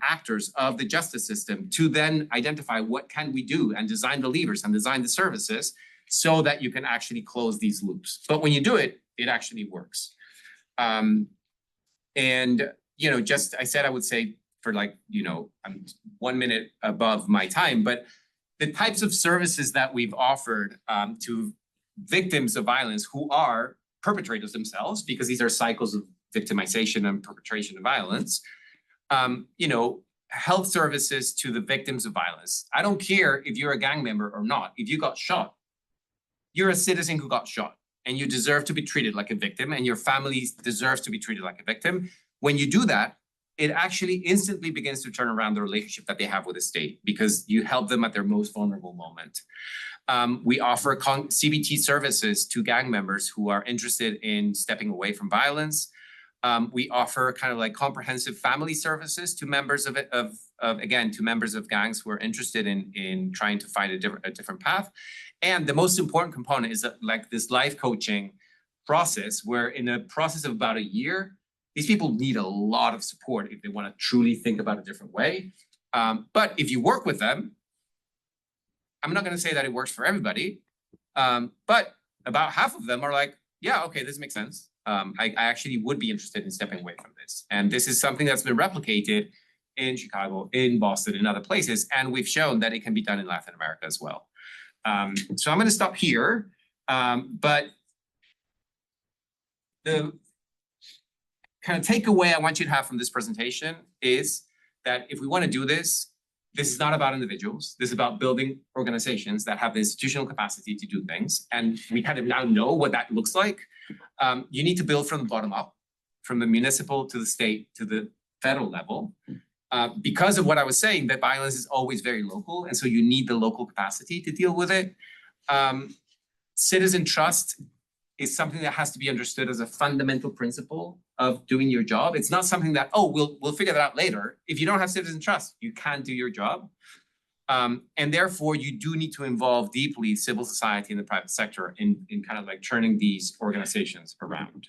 actors of the justice system to then identify what can we do and design the levers and design the services so that you can actually close these loops. But when you do it, it actually works. And, you know, just, I said I would say for like, you know, I'm 1 minute above my time, but the types of services that we've offered to victims of violence who are perpetrators themselves, because these are cycles of victimization and perpetration of violence, you know, health services to the victims of violence. I don't care if you're a gang member or not. If you got shot, you're a citizen who got shot, and you deserve to be treated like a victim, and your family deserves to be treated like a victim. When you do that, it actually instantly begins to turn around the relationship that they have with the state, because you help them at their most vulnerable moment. We offer CBT services to gang members who are interested in stepping away from violence. We offer kind of like comprehensive family services to members of members of gangs who are interested in trying to find a different path. And the most important component is that, like, this life coaching process, where in a process of about a year, these people need a lot of support if they want to truly think about a different way. But if you work with them, I'm not going to say that it works for everybody, but about half of them are like, yeah, okay, this makes sense. I actually would be interested in stepping away from this. And this is something that's been replicated in Chicago, in Boston, in other places. And we've shown that it can be done in Latin America as well. So I'm going to stop here. But the kind of takeaway I want you to have from this presentation is that if we want to do this, this is not about individuals. This is about building organizations that have the institutional capacity to do things. And we kind of now know what that looks like. You need to build from the bottom up, from the municipal to the state to the federal level. Because of what I was saying, that violence is always very local. And so you need the local capacity to deal with it. Citizen trust is something that has to be understood as a fundamental principle of doing your job. It's not something that, oh, we'll figure that out later. If you don't have citizen trust, you can't do your job. And therefore, you do need to involve deeply civil society and the private sector in kind of like turning these organizations around.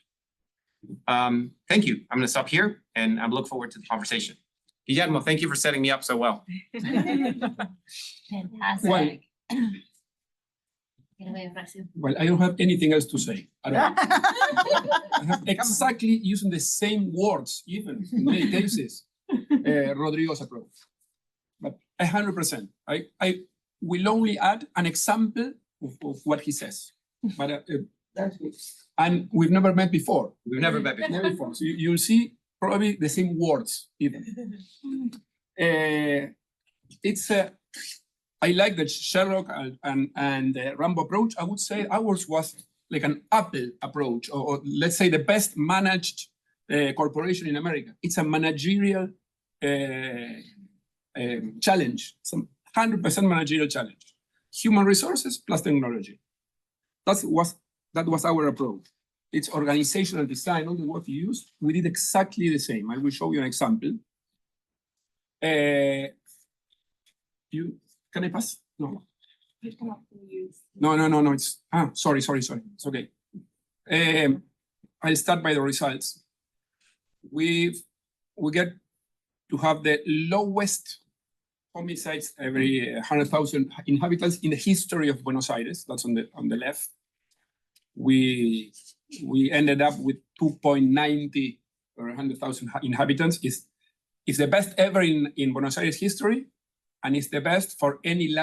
Thank you. I'm going to stop here, and I look forward to the conversation. Guillermo, thank you for setting me up so well. Fantastic. Well, I don't have anything else to say. I have exactly using the same words, even in many cases, Rodrigo's approach. But 100%. I will only add an example of what he says. But and we've never met before. We've never met before. So you'll see probably the same words even. It's I like the Sherlock and the Rambo approach. I would say ours was like an Apple approach, or let's say the best managed corporation in America. It's a managerial challenge, some 100% managerial challenge. Human resources plus technology. That was our approach. It's organizational design, all the work you use. We did exactly the same. I will show you an example. Can I pass? No. No. It's sorry. It's okay. I'll start by the results. We get to have the lowest homicides every 100,000 inhabitants in the history of Buenos Aires. That's on the left. We ended up with 2.90 per 100,000 inhabitants. It's the best ever in Buenos Aires history. And it's the best for any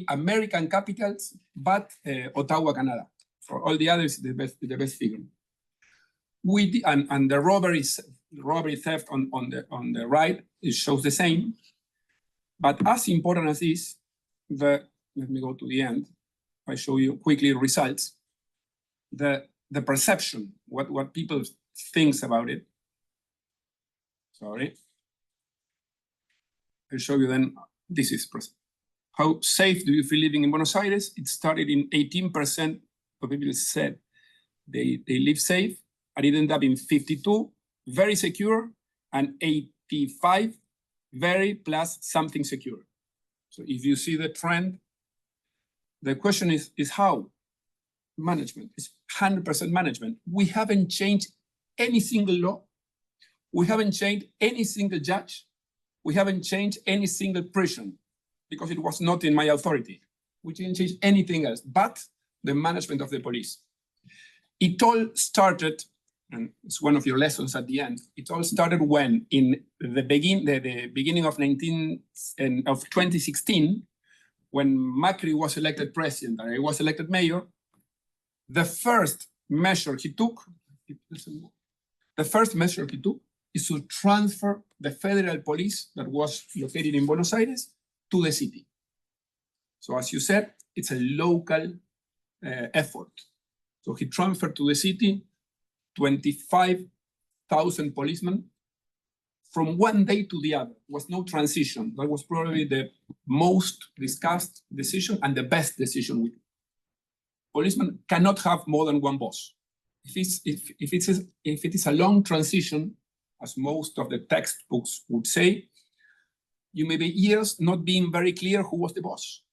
American capitals, but Ottawa, Canada. For all the others, the best figure. And the robbery theft on the right, it shows the same. But as important as this, let me go to the end. I show you quickly results. The perception, what people think about it. Sorry. I'll show you then, this is how safe do you feel living in Buenos Aires? It started in 18% of people said they live safe, and it ended up in 52, very secure, and 85, very plus something secure. So if you see the trend, the question is how? Management, it's 100% management. We haven't changed any single law. We haven't changed any single judge. We haven't changed any single prison because it was not in my authority. We didn't change anything else but the management of the police. It all started, and it's one of your lessons at the end, it all started when in the beginning of 2016, when Macri was elected president and I was elected mayor, the first measure he took is to transfer the federal police that was located in Buenos Aires to the city. So as you said, it's a local effort. So he transferred to the city 25,000 policemen from one day to the other. There was no transition. That was probably the most discussed decision and the best decision we took. Policemen cannot have more than one boss. If it is a long transition, as most of the textbooks would say, you may be years not being very clear who was the boss.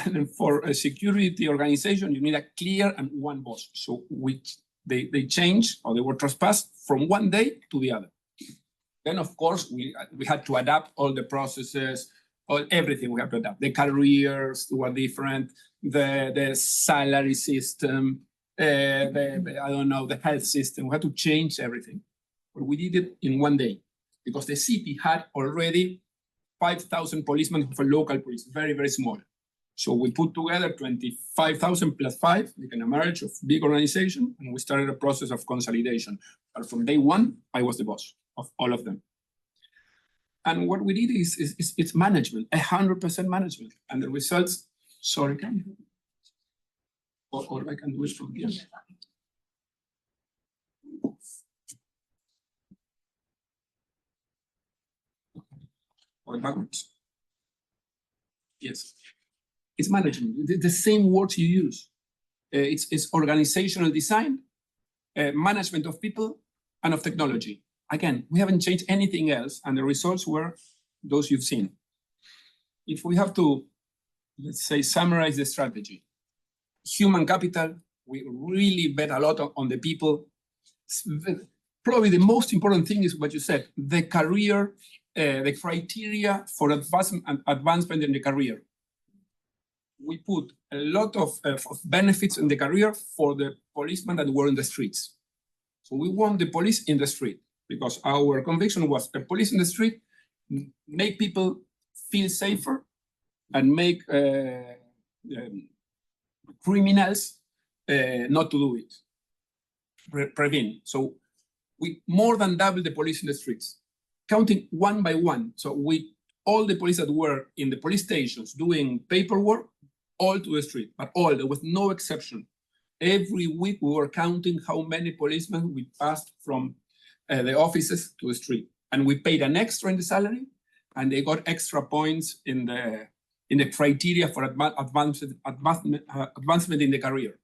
And for a security organization, you need a clear and one boss. So they changed, or they were trespassed from one day to the other. Then, of course, we had to adapt all the processes, everything we had to adapt. The careers were different, the salary system, the health system. We had to change everything. But we did it in one day because the city had already 5,000 policemen of a local police, very, very small. So we put together 25,000 plus 5, like an average of big organization, and we started a process of consolidation. But from day one, I was the boss of all of them. And what we did is it's management, 100% management. And the results, sorry, can you? Or I can do it from here. Or backwards. Yes. It's management, the same words you use. It's organizational design, management of people, and of technology. Again, we haven't changed anything else, and the results were those you've seen. If we have to, let's say, summarize the strategy, human capital, we really bet a lot on the people. Probably the most important thing is what you said, the career, the criteria for advancement in the career. We put a lot of benefits in the career for the policemen that were in the streets. So we want the police in the street because our conviction was the police in the street make people feel safer and make criminals not to do it, prevent. So we more than double the police in the streets, counting one by one. So all the police that were in the police stations doing paperwork, all to the street, but all, there was no exception. Every week we were counting how many policemen we passed from the offices to the street. And we paid an extra in the salary, and they got extra points in the criteria for advancement in the career.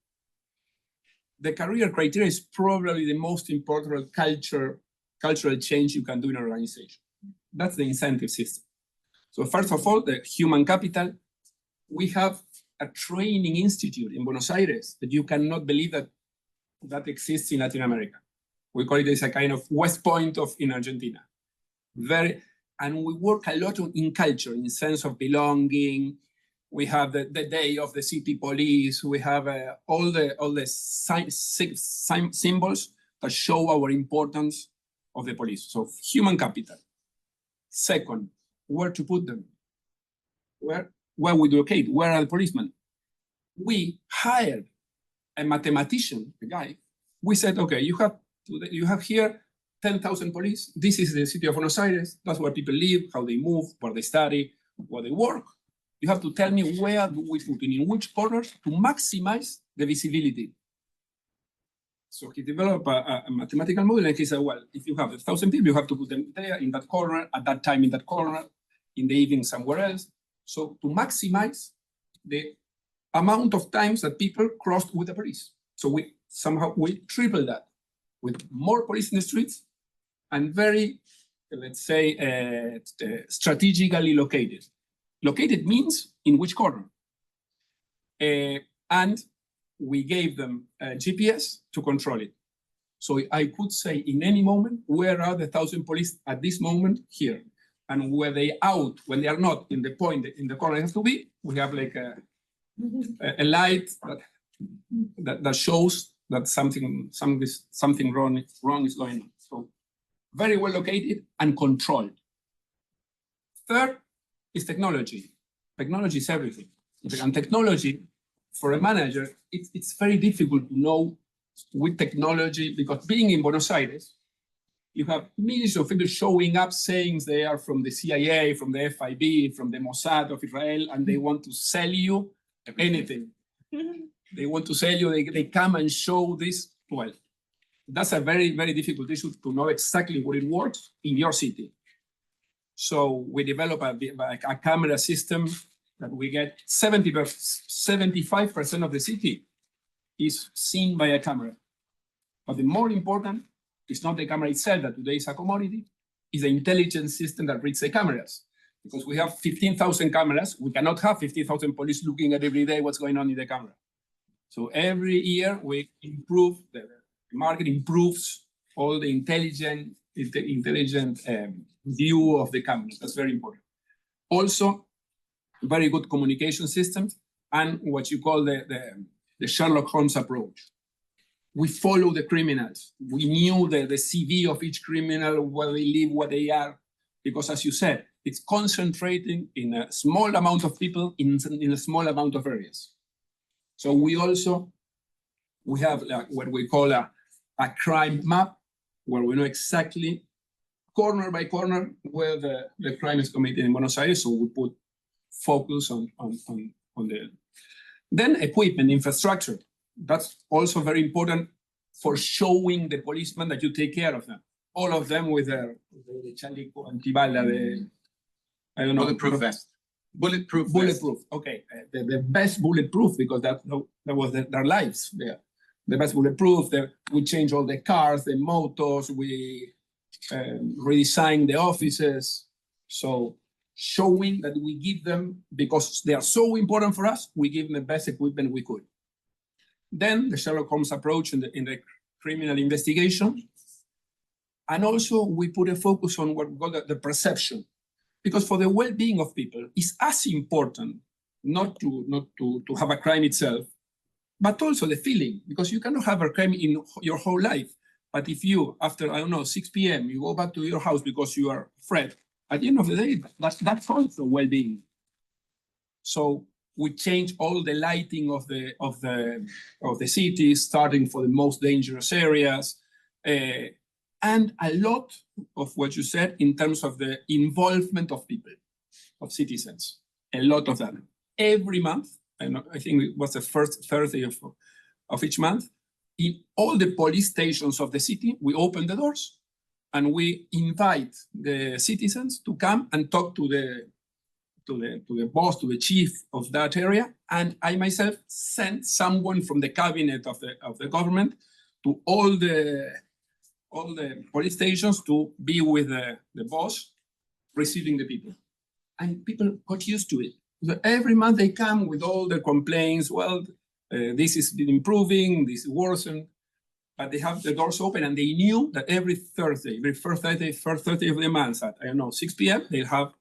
The career criteria is probably the most important cultural change you can do in an organization. That's the incentive system. So first of all, the human capital. We have a training institute in Buenos Aires that you cannot believe that exists in Latin America. We call it as a kind of West Point in Argentina. And we work a lot in culture, in sense of belonging. We have the day of the city police. We have all the symbols that show our importance of the police. So human capital. Second, where to put them? Where we locate? Where are the policemen? We hired a mathematician, a guy. We said, okay, you have here 10,000 police. This is the city of Buenos Aires. That's where people live, how they move, where they study, where they work. You have to tell me where do we put in which corners to maximize the visibility. So he developed a mathematical model, and he said, well, if you have 1,000 people, you have to put them there in that corner, at that time in that corner, in the evening somewhere else. So to maximize the amount of times that people crossed with the police. So we tripled that with more police in the streets and very, let's say, strategically located. Located means in which corner. And we gave them GPS to control it. So I could say in any moment, where are the 1,000 police at this moment? Here. And where they out, when they are not in the point, in the corner they have to be, we have like a light that shows that something wrong is going on. So very well located and controlled. Third is technology. Technology is everything. And technology, for a manager, it's very difficult to know with technology, because being in Buenos Aires, You have millions of people showing up saying they are from the CIA, from the FIB, from the Mossad of Israel, and they want to sell you anything. They want to sell you, they come and show this. Well, that's a very, very difficult issue to know exactly what it works in your city. So we develop a camera system that we get 75% of the city is seen by a camera. But the more important is not the camera itself, that today is a commodity, is the intelligence system that reads the cameras. Because we have 15,000 cameras, we cannot have 15,000 police looking at every day what's going on in the camera. So every year we improve, the market improves all the intelligent view of the cameras. That's very important. Also, very good communication systems and what you call the Sherlock Holmes approach. We follow the criminals. We knew the CV of each criminal, where they live, what they are, because as you said, it's concentrating in a small amount of people in a small amount of areas. So we have what we call a crime map, where we know exactly corner by corner where the crime is committed in Buenos Aires. So we put focus on the. Then equipment, infrastructure. That's also very important for showing the policemen that you take care of them. All of them with the chaleco antibala, I don't know. Bulletproof vest. Bulletproof. Bulletproof. Okay, the best bulletproof, because that was their lives there. The best bulletproof. We change all the cars, the motors. We redesign the offices. So showing that we give them, because they are so important for us, we give them the best equipment we could. Then the Sherlock Holmes approach in the criminal investigation. And also we put a focus on what we call the perception. Because for the well-being of people, it's as important not to have a crime itself, but also the feeling, because you cannot have a crime in your whole life. But if you, after, I don't know, 6 p.m., you go back to your house because you are afraid, at the end of the day, that's also well-being. So we change all the lighting of the city, starting for the most dangerous areas, and a lot of what you said in terms of the involvement of people, of citizens, a lot of them. Every month, and I think it was the first Thursday of each month, in all the police stations of the city, we open the doors and we invite the citizens to come and talk to the boss, to the chief of that area, and I myself sent someone from the cabinet of the government to all the police stations to be with the boss, receiving the people. And people got used to it. So every month they come with all the complaints. Well, this is been improving, this worsened, but they have the doors open, and they knew that every first Thursday of the month at, I don't know, 6 p.m., they'll have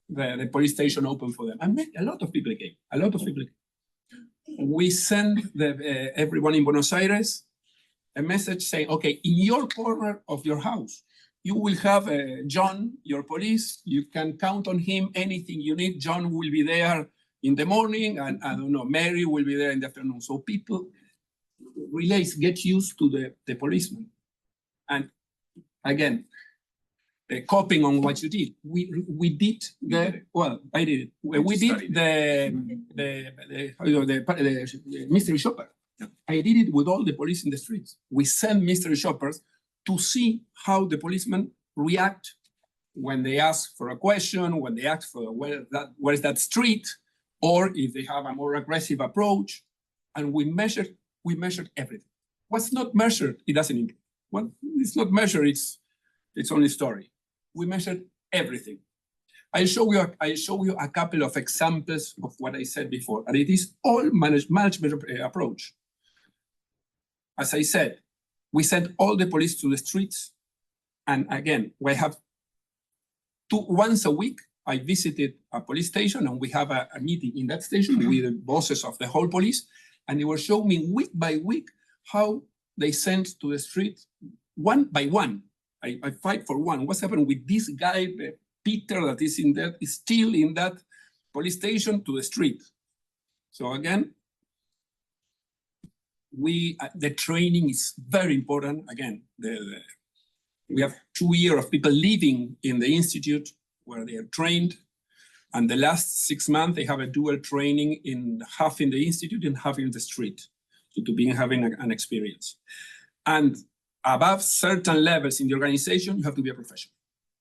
the police station open for them. And a lot of people came, a lot of people came. We send everyone in Buenos Aires a message saying, okay, in your corner of your house, you will have John, your police. You can count on him, anything you need. John will be there in the morning, and I don't know, Mary will be there in the afternoon. So people get used to the policeman. And again, copying on what you did. We did I did it. We did the mystery shopper. I did it with all the police in the streets. We send mystery shoppers to see how the policemen react when they ask for a question, when they ask for where is that street, or if they have a more aggressive approach. And we measured everything. What's not measured, it doesn't improve. What it's not measured, it's only story. We measured everything. I'll show you a couple of examples of what I said before, and it is all management approach. As I said, we sent all the police to the streets, and again, we have once a week, I visited a police station, and we have a meeting in that station with the bosses of the whole police, and they were showing me week by week how they sent to the street one by one. I fight for one. What's happened with this guy, Peter, that is still in that police station to the street? So again, the training is very important. Again, We have 2 years of people living in the institute where they are trained. And the last 6 months, they have a dual training in half in the institute and half in the street, so to be having an experience. And above certain levels in the organization, you have to be a professional.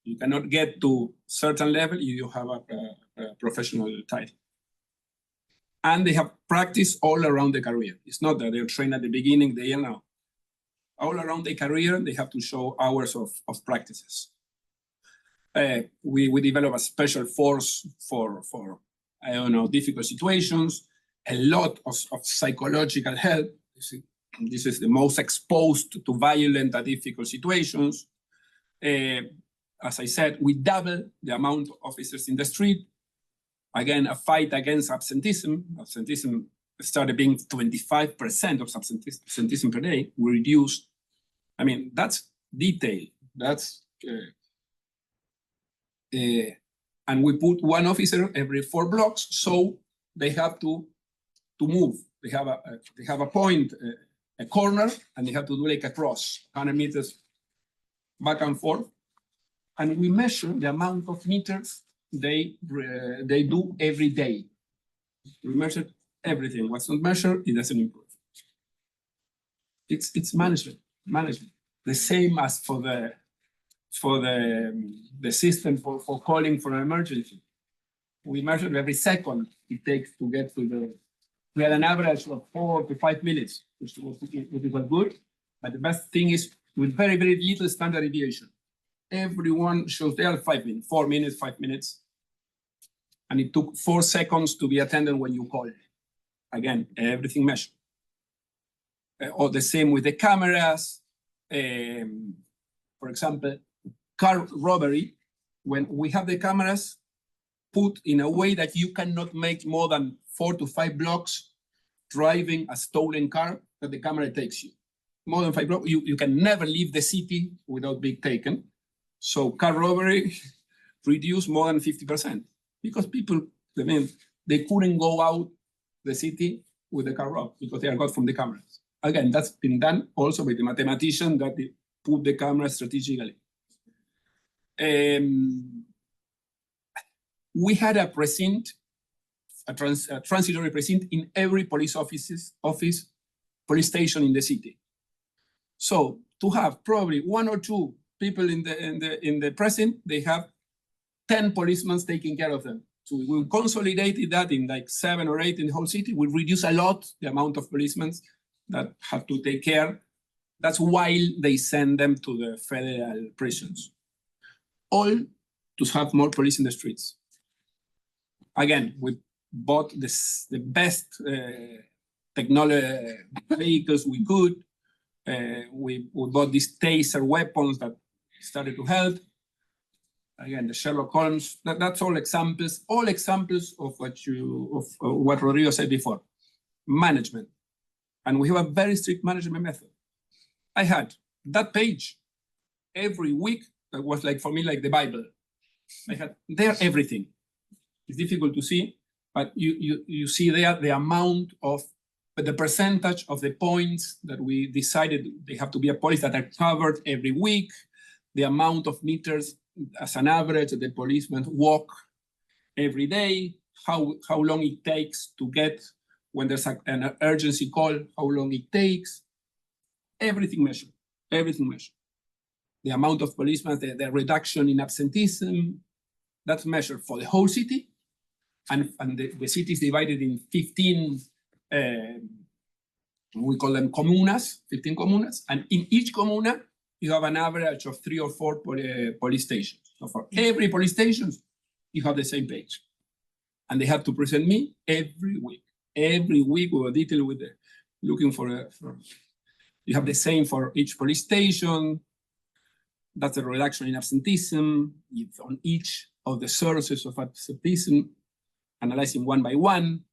You cannot get to certain level if you have a professional title. And they have practice all around the career. It's not that they're trained at the beginning, they are now. All around the career, they have to show hours of practices. We develop a special force for I don't know, difficult situations, a lot of psychological help. This is the most exposed to violent and difficult situations. As I said, we double the amount of officers in the street. Again, a fight against absenteeism. Absenteeism started being 25% of absenteeism per day. We reduced. I mean, that's detail. That's and we put 1 officer every 4 blocks, so they have to move. They have a point, a corner, and they have to do like a cross, 100 meters back and forth. And we measure the amount of meters they do every day. We measure everything. What's not measured, it doesn't improve. It's management. The same as for the system for calling for an emergency. We measure every second it takes to get to the. We had an average of 4 to 5 minutes, which was good. But the best thing is with very, very little standard deviation. Everyone shows they are 5 minutes, 4 minutes, 5 minutes. And it took 4 seconds to be attended when you call. Again, everything measured. Or the same with the cameras. For example, car robbery, when we have the cameras put in a way that you cannot make more than 4 to 5 blocks driving a stolen car that the camera takes you. More than 5 blocks, you can never leave the city without being taken. So car robbery reduced more than 50% because people, I mean, they couldn't go out the city with the car robbed because they are got from the cameras. Again, that's been done also by the mathematician that they put the camera strategically. We had a precinct, a transitory precinct in every police office, police station in the city. So to have probably 1 or 2 people in the precinct, they have 10 policemen taking care of them. So we consolidated that in like 7 or 8 in the whole city. We reduce a lot the amount of policemen that have to take care. That's while they send them to the federal prisons. All to have more police in the streets. Again, we bought the best technology vehicles we could. We bought these taser weapons that started to help. Again, the Sherlock Holmes, that's all examples of what Rodrigo said before. Management. And we have a very strict management method. I had that page every week that was like for me like the Bible. I had there everything. It's difficult to see, but you see there the amount of the percentage of the points that we decided they have to be a police that are covered every week, the amount of meters as an average the policemen walk every day, how long it takes to get when there's an urgency call, how long it takes, everything measured, everything measured. The amount of policemen, the reduction in absenteeism, that's measured for the whole city. And the city is divided in 15, we call them comunas, 15 comunas. And in each comuna, you have an average of 3 or 4 police stations. So for every police station, you have the same page. And they have to present me every week. Every week we were detailed with looking for you have the same for each police station. That's a reduction in absenteeism on each of the sources of absenteeism, analyzing one by one,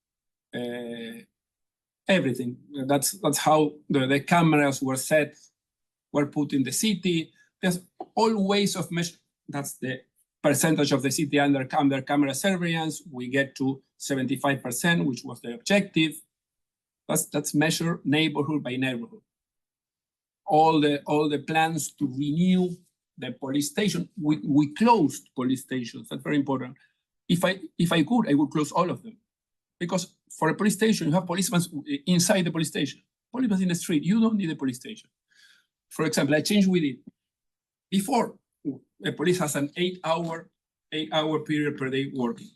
everything. That's how the cameras were put in the city. There's all ways of measure. That's the percentage of the city under camera surveillance. We get to 75%, which was the objective. That's measured neighborhood by neighborhood. All the plans to renew the police station. We closed police stations. That's very important. If I could, I would close all of them. Because for a police station, you have policemen inside the police station. Policemen in the street, you don't need a police station. For example, I changed with it. Before, a police has an 8-hour period per day working.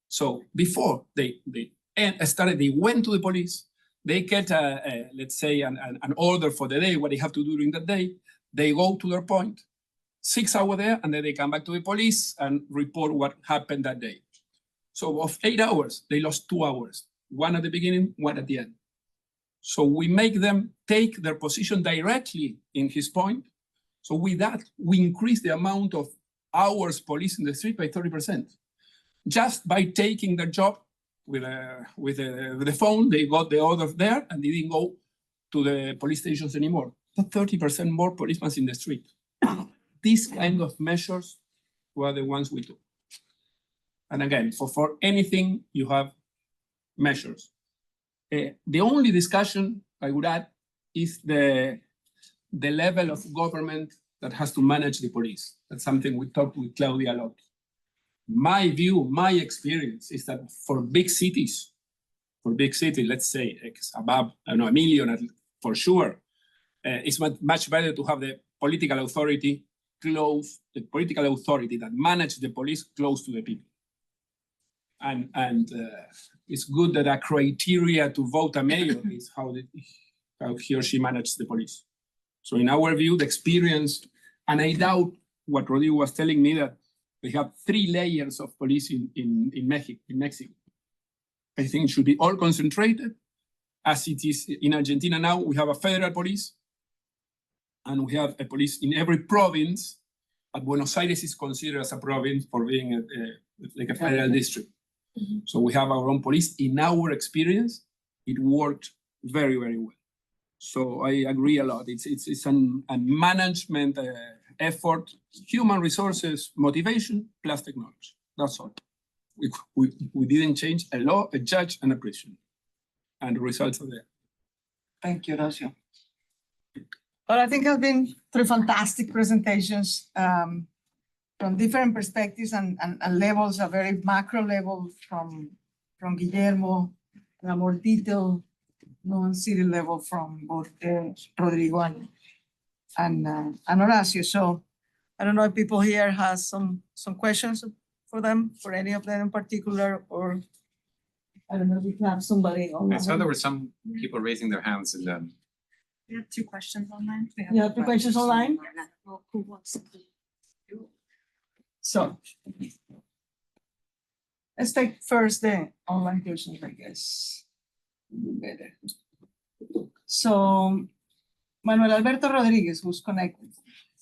So before they went to the police, they get let's say an order for the day, what they have to do during the day. They go to their point, 6 hours there, and then they come back to the police and report what happened that day. So of 8 hours, they lost 2 hours, one at the beginning, one at the end. So we make them take their position directly in his point. So with that, we increase the amount of hours police in the street by 30%. Just by taking their job with the phone, they got the order there and they didn't go to the police stations anymore. So 30% more policemen in the street. These kind of measures were the ones we took. And again, for anything, you have measures. The only discussion I would add is the level of government that has to manage the police. That's something we talked with Claudia a lot. My view, my experience is that for big cities, let's say above, I don't know, 1 million for sure, it's much better to have the political authority close, the political authority that manages the police close to the people. And it's good that a criteria to vote a mayor is how he or she manages the police. So in our view, the experience, and I doubt what Rodrigo was telling me, that we have 3 layers of police in Mexico. I think it should be all concentrated. As it is in Argentina now, we have a federal police, and we have a police in every province, but Buenos Aires is considered as a province for being like a federal district. Mm-hmm. So we have our own police. In our experience, it worked very, very well. So I agree a lot. It's a management effort, human resources, motivation, plus technology. That's all. We didn't change a law, a judge, and a prisoner. And the results are there. Thank you, Horacio. Well, I think have been 3 fantastic presentations from different perspectives and levels, a very macro level from Guillermo, and a more detailed non-city level from both Rodrigo and Horacio. So I don't know if people here has some questions for them, for any of them in particular, or I don't know if we can have somebody online. I saw there were some people raising their hands in the. We have 2 questions online. You have 2 questions online? Who wants to do? So let's take first the online questions, I guess. Better. So Manuel Alberto Rodriguez, who's connected,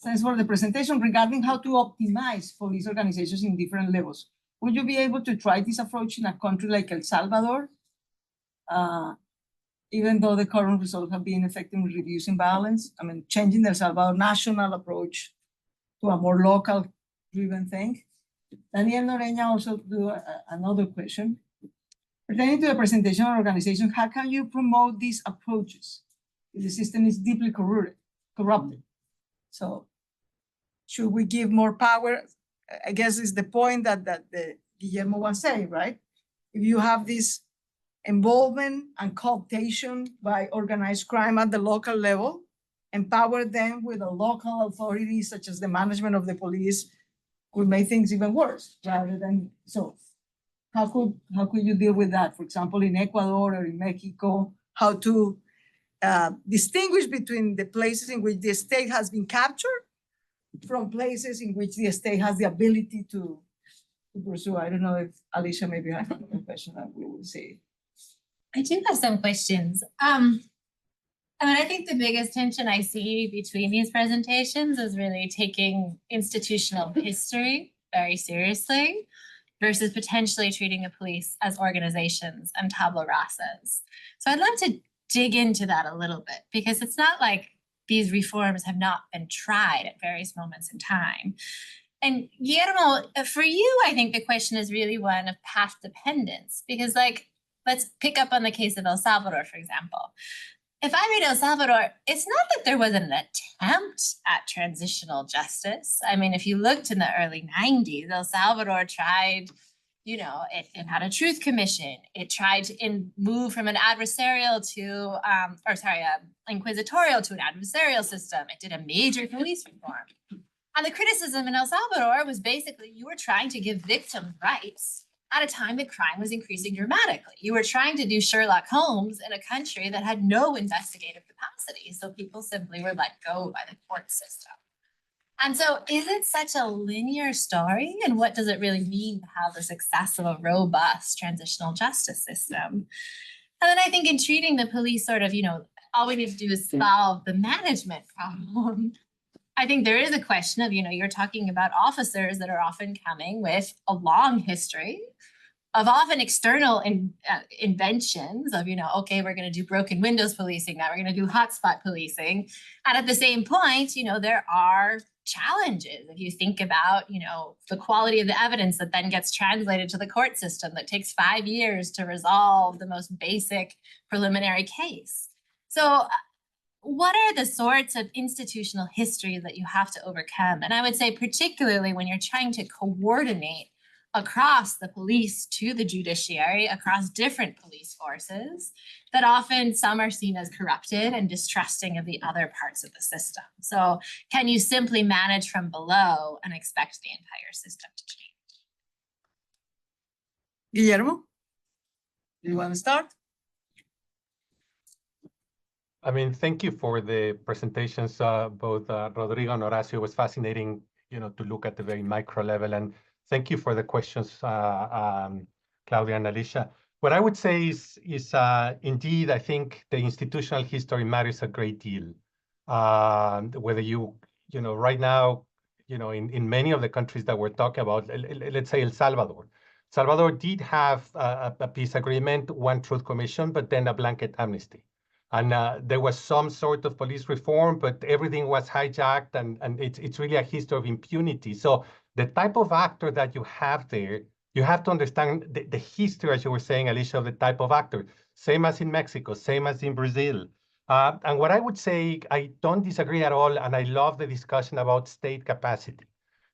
thanks for the presentation regarding how to optimize police organizations in different levels. Would you be able to try this approach in a country like El Salvador? Even though the current results have been effective in reducing violence, I mean, changing the El Salvador national approach to a more local driven thing. Daniel Noreña also do another question. Pertaining to the presentation of organization, how can you promote these approaches if the system is deeply corrupted? So should we give more power? I guess is the point that the Guillermo was saying, right? If you have this involvement and cooptation by organized crime at the local level, empower them with a local authority such as the management of the police, could make things even worse rather than so. How could you deal with that? For example, in Ecuador or in Mexico, how to distinguish between the places in which the state has been captured from places in which the state has the ability to pursue. I don't know if Alisha maybe has a question that we will see. I do have some questions. I mean, I think the biggest tension I see between these presentations is really taking institutional history very seriously versus potentially treating the police as organizations and tabula rasas. So I'd love to dig into that a little bit, because it's not like these reforms have not been tried at various moments in time. And Guillermo, for you, I think the question is really one of path dependence, because like, let's pick up on the case of El Salvador, for example. if I read El Salvador, it's not that there was an attempt at transitional justice. I mean, if you looked in the early 90s, El Salvador tried, it had a truth commission. It tried to move from an adversarial to, inquisitorial to an adversarial system. It did a major police reform. And the criticism in El Salvador was basically you were trying to give victims rights at a time that crime was increasing dramatically. You were trying to do Sherlock Holmes in a country that had no investigative capacity. So people simply were let go by the court system. And so is it such a linear story? And what does it really mean to have the success of a robust transitional justice system? And then I think in treating the police sort of, all we need to do is solve the management problem. I think there is a question of, you're talking about officers that are often coming with a long history of often external inventions of, okay, we're going to do broken windows policing, now we're going to do hotspot policing. And at the same point, there are challenges. If you think about, the quality of the evidence that then gets translated to the court system that takes 5 years to resolve the most basic preliminary case. So what are the sorts of institutional histories that you have to overcome? And I would say particularly when you're trying to coordinate across the police to the judiciary, across different police forces, that often some are seen as corrupted and distrusting of the other parts of the system. So can you simply manage from below and expect the entire system to change? Guillermo, do you want to start? I mean, thank you for the presentations. Both Rodrigo and Horacio. It was fascinating, to look at the very micro level. And thank you for the questions, Claudia and Alisha. What I would say is indeed, I think the institutional history matters a great deal. Whether right now, in many of the countries that we're talking about, let's say El Salvador. Salvador did have a peace agreement, one truth commission, but then a blanket amnesty. And there was some sort of police reform, but everything was hijacked, and it's really a history of impunity. So the type of actor that you have there, you have to understand the history, as you were saying, Alisha, of the type of actor. Same as in Mexico, same as in Brazil. And what I would say, I don't disagree at all, and I love the discussion about state capacity.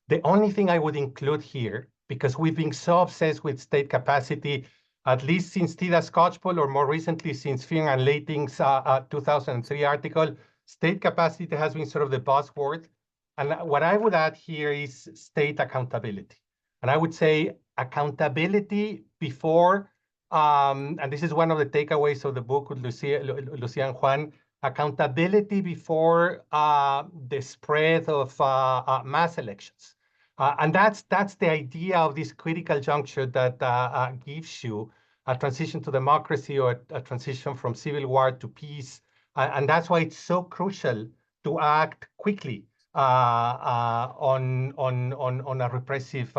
The only thing I would include here, because we've been so obsessed with state capacity, at least since Tida Scotchpole, or more recently since Fear and Loathing's 2003 article, state capacity has been sort of the buzzword. And what I would add here is state accountability. And I would say accountability before, and this is one of the takeaways of the book with Lucia and Juan, accountability before the spread of mass elections. And that's the idea of this critical juncture that gives you a transition to democracy, or a transition from civil war to peace. And that's why it's so crucial to act quickly on a repressive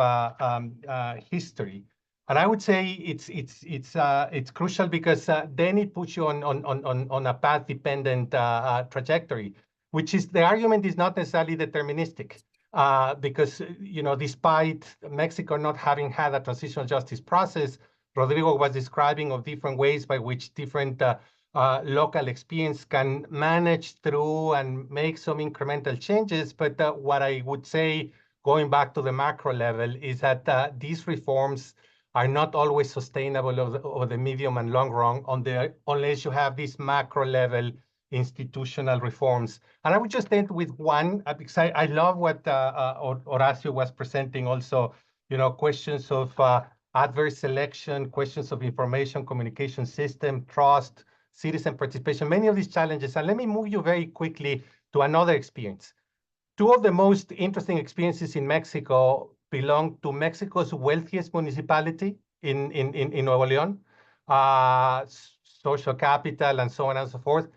history. And I would say it's crucial because then it puts you on a path-dependent trajectory, which is, the argument is not necessarily deterministic. Because, despite Mexico not having had a transitional justice process, Rodrigo was describing of different ways by which different local experience can manage through and make some incremental changes. But what I would say, going back to the macro level, is that these reforms are not always sustainable over the medium and long run unless you have this macro level institutional reforms. And I would just end with one, because I love what Horacio was presenting also, questions of adverse selection, questions of information communication system, trust, citizen participation, many of these challenges. And let me move you very quickly to another experience. Two of the most interesting experiences in Mexico belong to Mexico's wealthiest municipality in Nuevo León, social capital, and so on and so forth.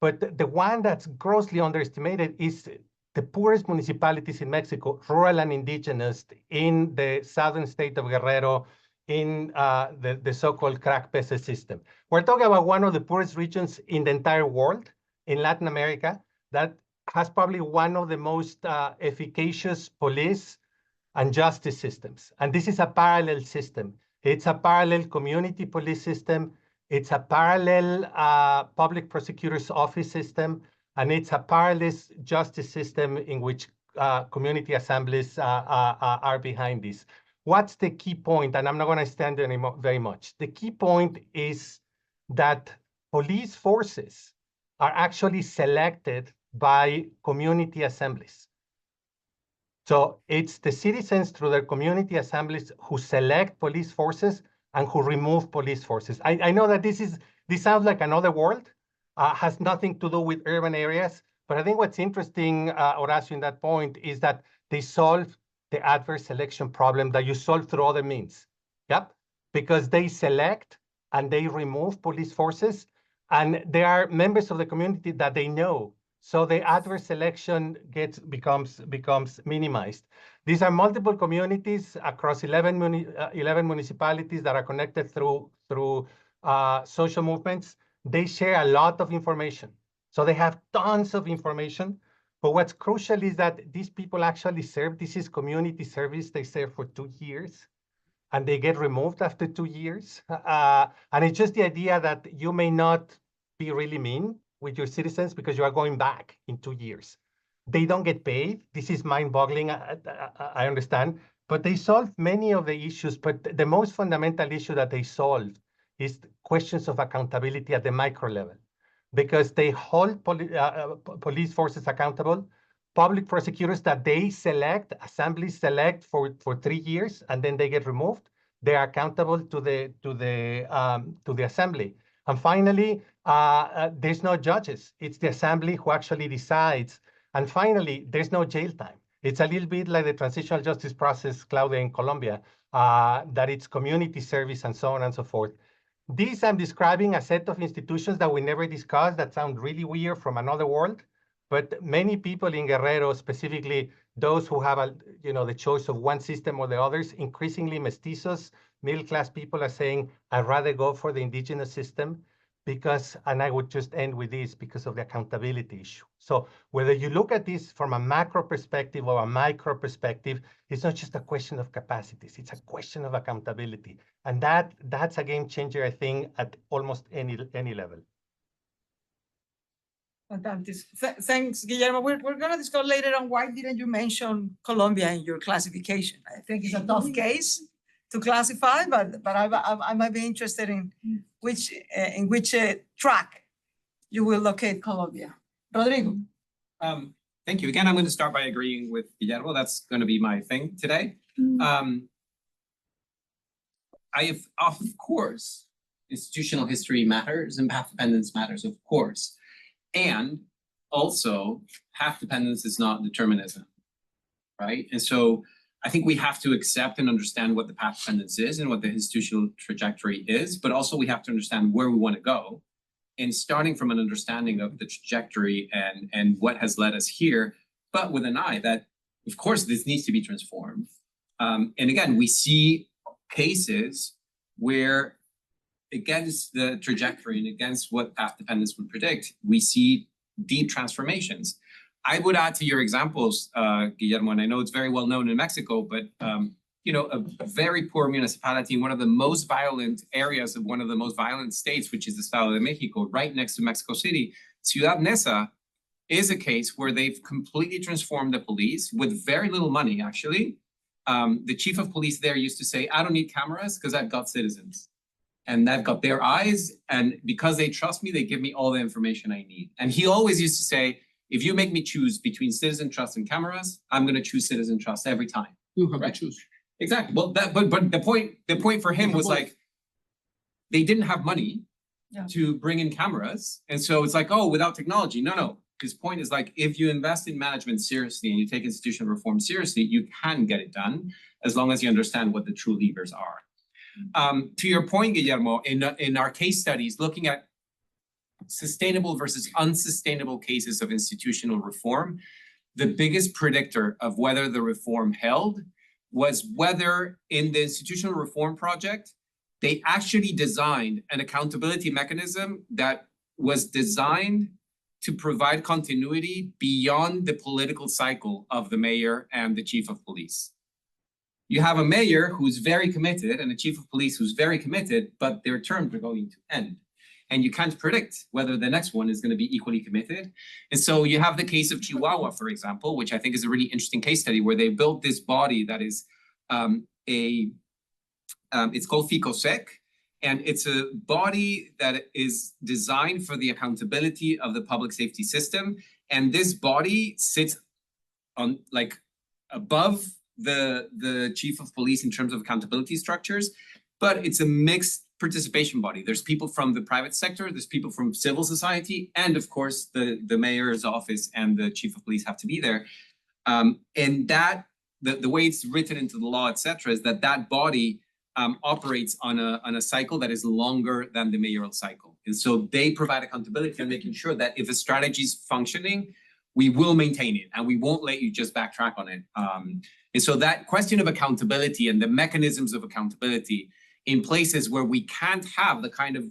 But the one that's grossly underestimated is the poorest municipalities in Mexico, rural and indigenous, in the southern state of Guerrero, in the so-called crack PESE system. We're talking about one of the poorest regions in the entire world, in Latin America, that has probably one of the most efficacious police and justice systems. And this is a parallel system. It's a parallel community police system. It's a parallel public prosecutor's office system, and it's a parallel justice system in which community assemblies are behind this. What's the key point? And I'm not going to stand anymore very much. The key point is that police forces are actually selected by community assemblies. So it's the citizens through their community assemblies who select police forces and who remove police forces. I know that this sounds like another world, has nothing to do with urban areas, but I think what's interesting, Horacio, in that point is that they solve the adverse selection problem that you solve through other means. Yep, because they select and they remove police forces, and they are members of the community that they know. So the adverse selection becomes minimized. These are multiple communities across 11 municipalities that are connected through social movements. They share a lot of information. So they have tons of information. But what's crucial is that these people actually serve. This is community service. They serve for 2 years, and they get removed after 2 years. And it's just the idea that you may not be really mean with your citizens because you are going back in 2 years. They don't get paid. This is mind-boggling, I understand, but they solve many of the issues. But the most fundamental issue that they solve is questions of accountability at the micro level, because they hold police forces accountable, public prosecutors that they select, assemblies select for 3 years, and then they get removed. They are accountable to the assembly. And finally, there's no judges. It's the assembly who actually decides. And finally, there's no jail time. It's a little bit like the transitional justice process, Claudia, in Colombia, that it's community service and so on and so forth. These I'm describing a set of institutions that we never discussed that sound really weird from another world. But many people in Guerrero, specifically those who have the choice of one system or the others, increasingly mestizos, middle-class people are saying, I'd rather go for the indigenous system because, and I would just end with this, because of the accountability issue. So whether you look at this from a macro perspective or a micro perspective, it's not just a question of capacities, it's a question of accountability. And that's a game changer, I think, at almost any level. Thanks, Guillermo. We're going to discuss later on why didn't you mention Colombia in your classification. I think it's a tough case to classify, but I might be interested in which track you will locate Colombia. Rodrigo. Thank you. Again, I'm going to start by agreeing with Guillermo. That's going to be my thing today. Of course, institutional history matters and path dependence matters, of course. And also, path dependence is not determinism, right? And so I think we have to accept and understand what the path dependence is and what the institutional trajectory is, but also we have to understand where we want to go. And starting from an understanding of the trajectory and what has led us here, but with an eye that, of course, this needs to be transformed. And again, we see cases where against the trajectory and against what path dependence would predict, we see deep transformations. I would add to your examples, Guillermo, and I know it's very well known in Mexico, but a very poor municipality in one of the most violent areas of one of the most violent states, which is the Estado de Mexico, right next to Mexico City, Ciudad Neza is a case where they've completely transformed the police with very little money, actually. The chief of police there used to say, I don't need cameras because I've got citizens. And I've got their eyes, and because they trust me, they give me all the information I need. And he always used to say, if you make me choose between citizen trust and cameras, I'm going to choose citizen trust every time. You have to choose. Exactly. Well, but the point for him was like, they didn't have money to bring in cameras, and so it's like, oh, without technology, no. His point is like, if you invest in management seriously and you take institutional reform seriously, you can get it done as long as you understand what the true levers are. To your point, Guillermo, in our case studies, looking at sustainable versus unsustainable cases of institutional reform, the biggest predictor of whether the reform held was whether in the institutional reform project, they actually designed an accountability mechanism that was designed to provide continuity beyond the political cycle of the mayor and the chief of police. You have a mayor who's very committed and a chief of police who's very committed, but their terms are going to end. And you can't predict whether the next one is going to be equally committed. And so you have the case of Chihuahua, for example, which I think is a really interesting case study where they built this body that is it's called FICOSEC, and it's a body that is designed for the accountability of the public safety system. And this body sits on like above the chief of police in terms of accountability structures, but it's a mixed participation body. There's people from the private sector, there's people from civil society, and of course the mayor's office and the chief of police have to be there. And that the way it's written into the law, etc., is that body operates on a cycle that is longer than the mayoral cycle. And so they provide accountability and making sure that if a strategy is functioning, we will maintain it and we won't let you just backtrack on it. And so that question of accountability and the mechanisms of accountability in places where we can't have the kind of,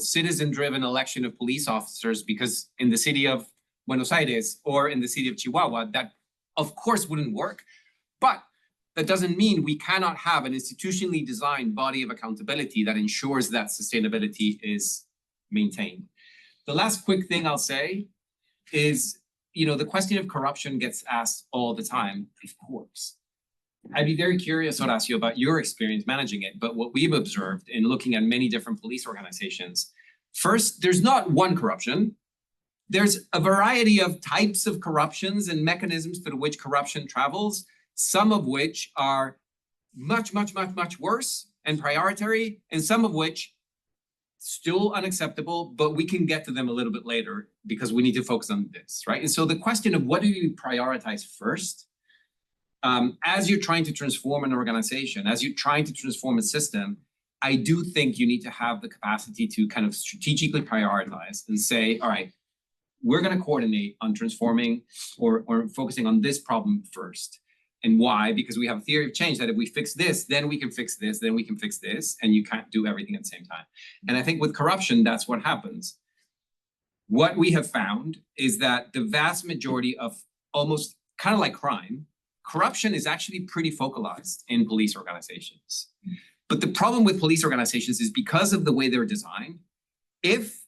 citizen-driven election of police officers, because in the city of Buenos Aires or in the city of Chihuahua, that of course wouldn't work. But that doesn't mean we cannot have an institutionally designed body of accountability that ensures that sustainability is maintained. The last quick thing I'll say is, the question of corruption gets asked all the time, of course. I'd be very curious, Horacio, about your experience managing it, but what we've observed in looking at many different police organizations, first, there's not one corruption. There's a variety of types of corruptions and mechanisms through which corruption travels, some of which are much, much, much, much worse and priority, and some of which still unacceptable, but we can get to them a little bit later because we need to focus on this, right? And so the question of what do you prioritize first, as you're trying to transform an organization, as you're trying to transform a system, I do think you need to have the capacity to kind of strategically prioritize and say, all right, we're going to coordinate on transforming or focusing on this problem first. And why? Because we have a theory of change that if we fix this, then we can fix this, then we can fix this, and you can't do everything at the same time. And I think with corruption, that's what happens. What we have found is that the vast majority of almost kind of like crime, corruption is actually pretty focalized in police organizations. But the problem with police organizations is because of the way they're designed, if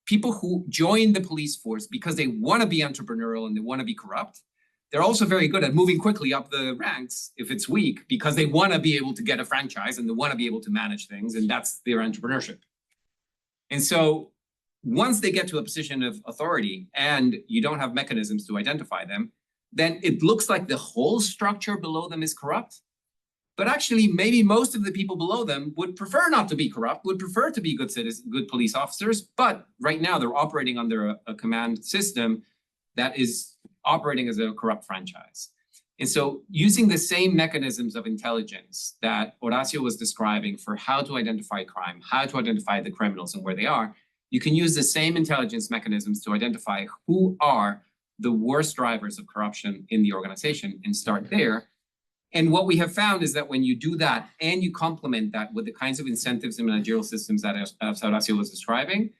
people who join the police force because they want to be entrepreneurial and they want to be corrupt, they're also very good at moving quickly up the ranks if it's weak because they want to be able to get a franchise and they want to be able to manage things, and that's their entrepreneurship. And so once they get to a position of authority and you don't have mechanisms to identify them, then it looks like the whole structure below them is corrupt. But actually, maybe most of the people below them would prefer not to be corrupt, would prefer to be good citizens, good police officers. But right now they're operating under a command system that is operating as a corrupt franchise. And so using the same mechanisms of intelligence that Horacio was describing for how to identify crime, how to identify the criminals and where they are, you can use the same intelligence mechanisms to identify who are the worst drivers of corruption in the organization and start there. And what we have found is that when you do that and you complement that with the kinds of incentives and managerial systems that Horacio was describing,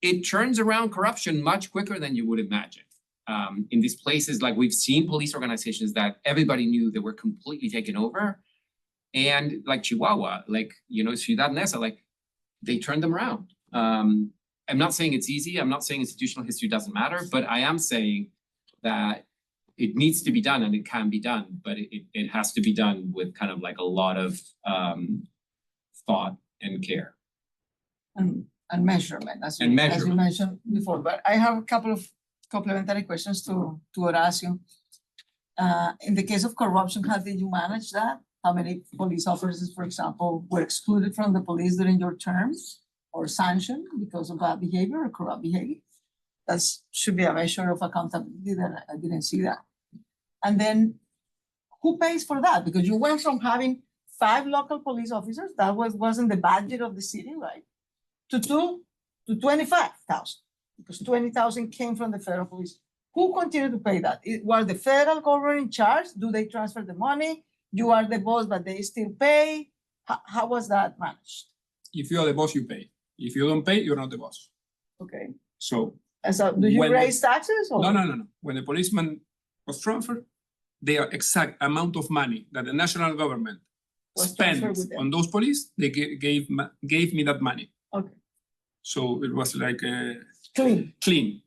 it turns around corruption much quicker than you would imagine. In these places, like we've seen police organizations that everybody knew they were completely taken over. And like Chihuahua, like, Ciudad Neza, like they turned them around. I'm not saying it's easy. I'm not saying institutional history doesn't matter, but I am saying that it needs to be done and it can be done, but it has to be done with kind of like a lot of thought and care. And measurement, as you mentioned before. But I have a couple of complementary questions to Horacio. In the case of corruption, how did you manage that? How many police officers, for example, were excluded from the police during your terms or sanctioned because of bad behavior or corrupt behavior? That should be a measure of accountability that I didn't see that. And then who pays for that? Because you went from having 5 local police officers, that wasn't the budget of the city, right? To 25,000, because 20,000 came from the federal police. Who continued to pay that? Was the federal government in charge? Do they transfer the money? You are the boss, but they still pay? How was that managed? If you are the boss, you pay. If you don't pay, you're not the boss. Okay. So do you raise taxes? Or? No. When the policeman was transferred, the exact amount of money that the national government Was spent transferred with them. on those police, they gave me that money. Okay, So it was like clean. clean.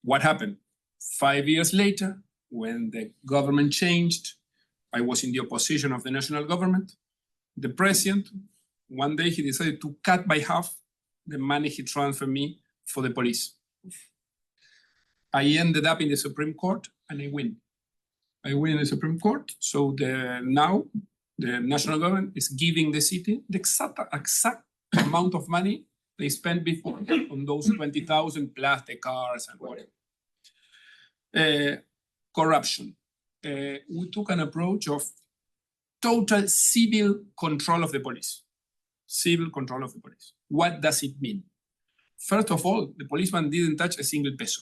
What happened? 5 years later, when the government changed, I was in the opposition of the national government. The president, one day he decided to cut by half the money he transferred me for the police. I ended up in the Supreme Court and I win. I win in the Supreme Court. So now the national government is giving the city the exact amount of money they spent before on those 20,000 plus the cars and whatever. Corruption. We took an approach of total civil control of the police. Civil control of the police. What does it mean? First of all, the policeman didn't touch a single peso.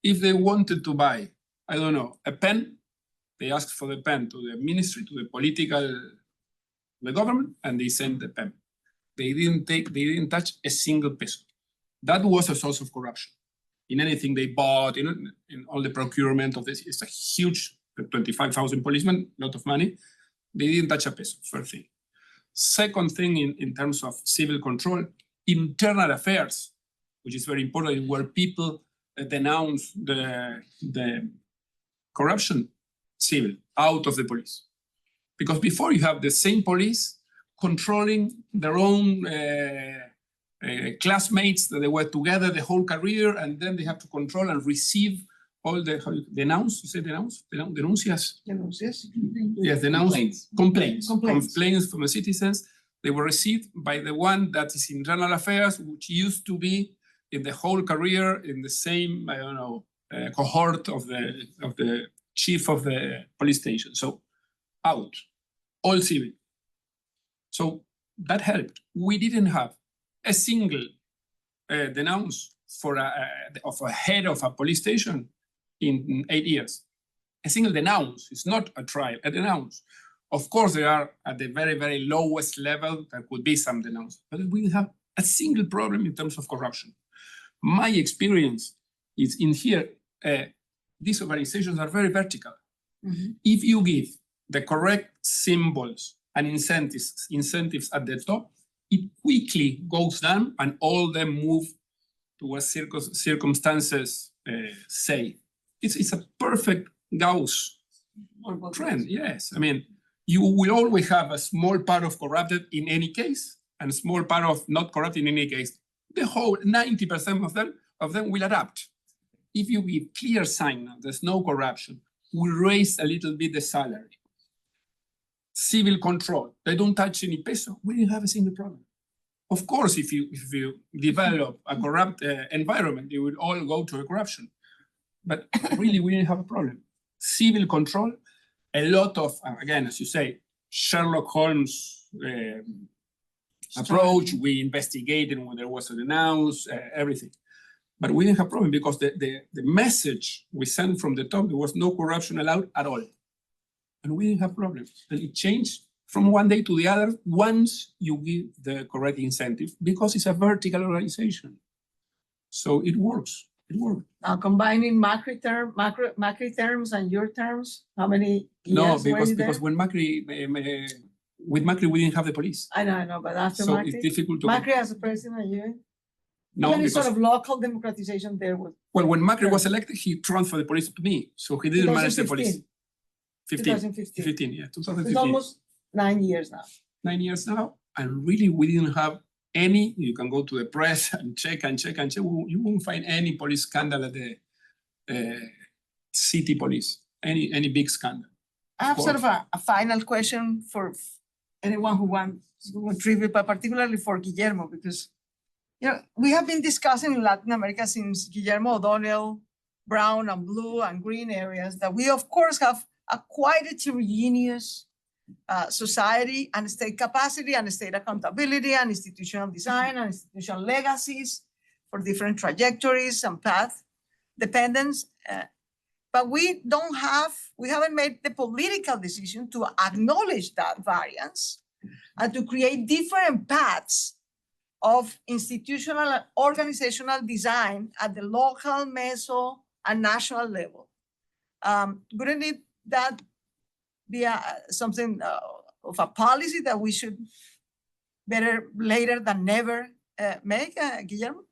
If they wanted to buy, I don't know, a pen, they asked for the pen to the ministry, to the government, and they sent the pen. They didn't touch a single peso. That was a source of corruption. In anything they bought, in all the procurement of this, it's a huge 25,000 policemen, a lot of money. They didn't touch a peso, first thing. Second thing in terms of civil control, internal affairs, which is very important, where people denounce the corruption, civil, out of the police. Because before you have the same police controlling their own classmates that they were together the whole career, and then they have to control and receive all the denounce, you say denounce? Denuncias? Denuncias. Yes, denounce. Complaints from the citizens. They were received by the one that is internal affairs, which used to be in the whole career in the same, I don't know, cohort of the chief of the police station. So out, all civil. So that helped. We didn't have a single denounce of a head of a police station in 8 years. A single denounce. It's not a trial, a denounce. Of course, they are at the very, very lowest level. There could be some denounce, but we have a single problem in terms of corruption. My experience is in here, these organizations are very vertical. Mm-hmm. If you give the correct symbols and incentives at the top, it quickly goes down and all them move to what circumstances say. It's a perfect Gauss trend, yes. I mean, you will always have a small part of corrupted in any case and a small part of not corrupt in any case. The whole 90% of them will adapt. If you give clear sign there's no corruption, we raise a little bit the salary. Civil control, they don't touch any peso, we didn't have a single problem. Of course, if you develop a corrupt environment, you will all go to a corruption. But really, we didn't have a problem. Civil control, a lot of, again, as you say, Sherlock Holmes approach. We investigated when there was a denounce, everything. But we didn't have a problem because the message we sent from the top, there was no corruption allowed at all. And we didn't have problems. And it changed from one day to the other once you give the correct incentive, because it's a vertical organization. So it works. It worked. Now combining Macri terms and your terms, how many years No, were you there? because when Macri, with Macri, we didn't have the police. I know, but after So Macri, it's difficult to. Macri as a president and you? No, Any sort because, of local democratization there was well, when Macri was elected, he transferred the police to me. So he didn't manage the police. 2015. 15, yeah, 2015. It's almost 9 years now. 9 years now, and really we didn't have any. You can go to the press and check. You won't find any police scandal at the city police, any big scandal. I have sort of a final question for anyone who wants to contribute, but particularly for Guillermo, because we have been discussing in Latin America since Guillermo O'Donnell, brown and blue and green areas, that we of course have a quite heterogeneous society and state capacity and state accountability and institutional design and institutional legacies for different trajectories and path dependence. But we haven't made the political decision to acknowledge that variance and to create different paths of institutional and organizational design at the local, meso, and national level. Wouldn't it that be something of a policy that we should better later than never make, Guillermo?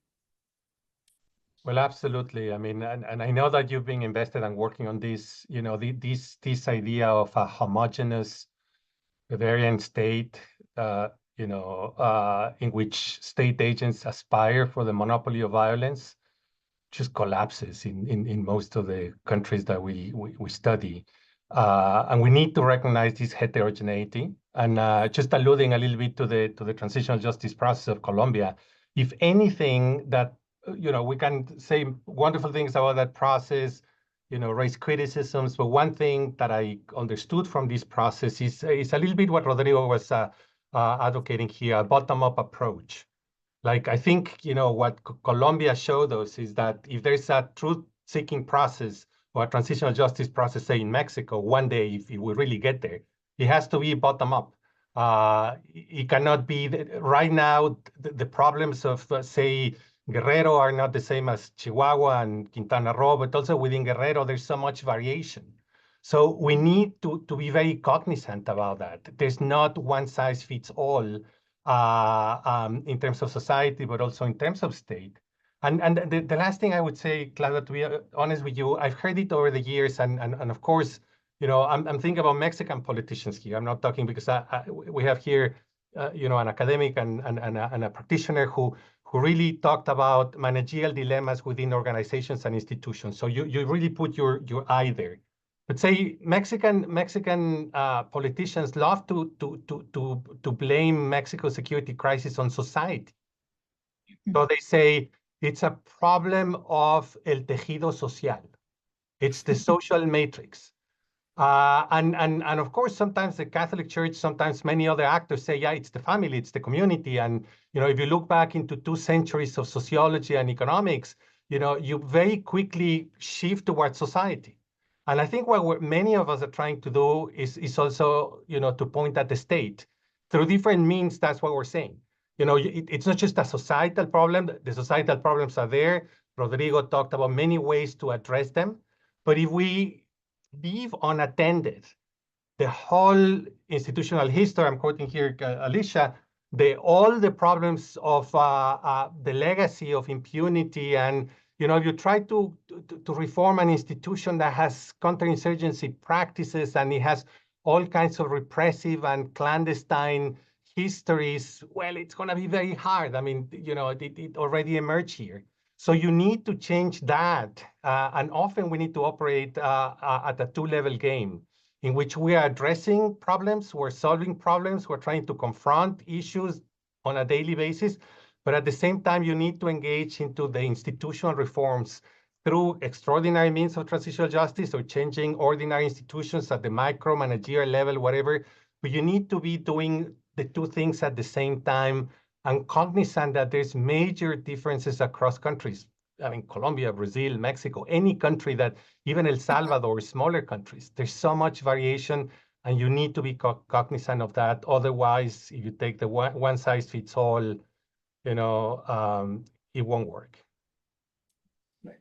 Well, absolutely. I mean, and I know that you've been invested and working on this, this idea of a homogeneous Bavarian state, in which state agents aspire for the monopoly of violence, just collapses in most of the countries that we study. And we need to recognize this heterogeneity. And just alluding a little bit to the transitional justice process of Colombia, if anything that, we can say wonderful things about that process, raise criticisms, but one thing that I understood from this process is a little bit what Rodrigo was advocating here, a bottom-up approach. Like, I think, what Colombia showed us is that if there's a truth-seeking process or a transitional justice process, say in Mexico, one day, if we really get there, it has to be bottom-up. It cannot be, right now, the problems of, say, Guerrero are not the same as Chihuahua and Quintana Roo, but also within Guerrero, there's so much variation. So we need to be very cognizant about that. There's not one size fits all in terms of society, but also in terms of state. And the last thing I would say, Claudia, to be honest with you, I've heard it over the years, and of course, I'm thinking about Mexican politicians here. I'm not talking because we have here, an academic and a practitioner who really talked about managerial dilemmas within organizations and institutions. So you really put your eye there. But say Mexican politicians love to blame Mexico's security crisis on society. So they say it's a problem of el tejido social. It's the social matrix. And of course, sometimes the Catholic Church, sometimes many other actors say, yeah, it's the family, it's the community. And, if you look back into 2 centuries of sociology and economics, you very quickly shift towards society. And I think what many of us are trying to do is also, to point at the state. Through different means, that's what we're saying. It's not just a societal problem. The societal problems are there. Rodrigo talked about many ways to address them. But if we leave unattended the whole institutional history, I'm quoting here Alisha, all the problems of the legacy of impunity, and you try to reform an institution that has counterinsurgency practices and it has all kinds of repressive and clandestine histories, well, it's going to be very hard. I mean, it already emerged here. So you need to change that. And often we need to operate at a 2-level game in which we are addressing problems, we're solving problems, we're trying to confront issues on a daily basis. But at the same time, you need to engage into the institutional reforms through extraordinary means of transitional justice or changing ordinary institutions at the micro managerial level, whatever. But you need to be doing the 2 things at the same time and cognizant that there's major differences across countries. I mean, Colombia, Brazil, Mexico, any country that, even El Salvador, smaller countries, there's so much variation, and you need to be cognizant of that. Otherwise, if you take the one size fits all, it won't work. Right.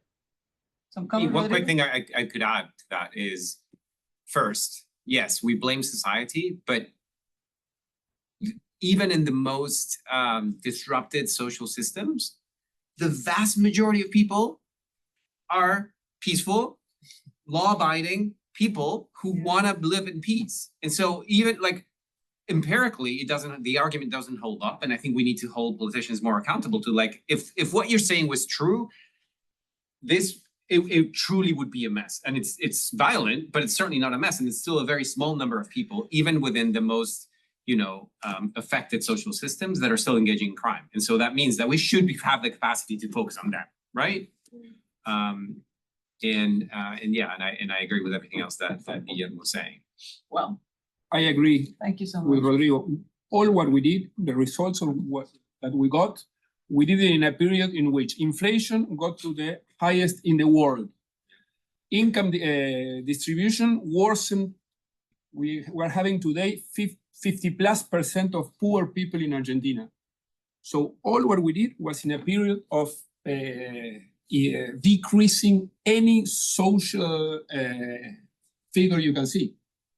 One quick thing I could add to that is, first, yes, we blame society, but even in the most disrupted social systems, the vast majority of people are peaceful, law-abiding people who want to live in peace. And so even empirically, the argument doesn't hold up. And I think we need to hold politicians more accountable to if what you're saying was true, it truly would be a mess. And it's violent, but it's certainly not a mess. And it's still a very small number of people, even within the most affected social systems, that are still engaging in crime. And so that means that we should have the capacity to focus on that, right? And I agree with everything else that Guillermo was saying. Well, I agree thank you so much. with Rodrigo. All what we did, the results of that we got, we did it in a period in which inflation got to the highest in the world. Income distribution worsened. We were having today 50+% of poor people in Argentina. So all what we did was in a period of decreasing any social figure you can see.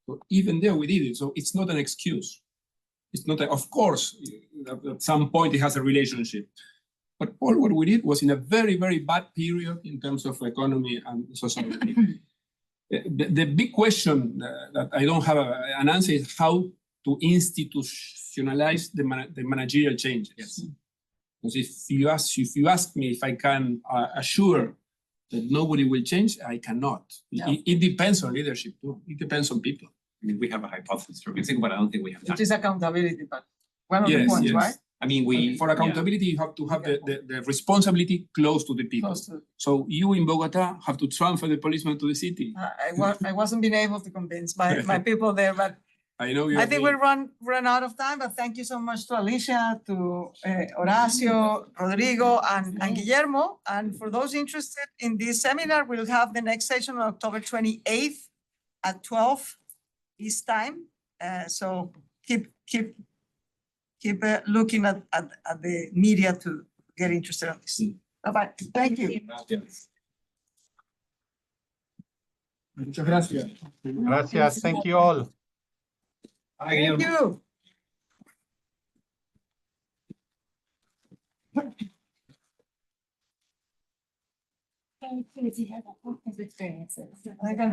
So even there we did it. So it's not an excuse. It's not, of course, at some point it has a relationship. But all what we did was in a very, very bad period in terms of economy and society. The big question that I don't have an answer is how to institutionalize the managerial changes. Yes. Because if you ask me if I can assure that nobody will change, I cannot. Yeah. It depends on leadership too. It depends on people. I mean, we have a hypothesis, or we think, but I don't think we have Which time. is accountability, but one of the Yes, points, yes. right? I mean, we. For accountability, you have to have the responsibility close to the people. Close to- So you in Bogota have to transfer the policeman to the city. I wasn't being able to convince my people there, but I know you. I think we're run out of time, but thank you so much to Alisha, to Horacio, Rodrigo, and Guillermo. And for those interested in this seminar, we'll have the next session on October 28th at 12 East time. So keep looking at the media to get interested in this. Bye-bye. Thank you. Muchas gracias. Gracias. Thank you all. Thank you. Very crazy to have his experiences. I can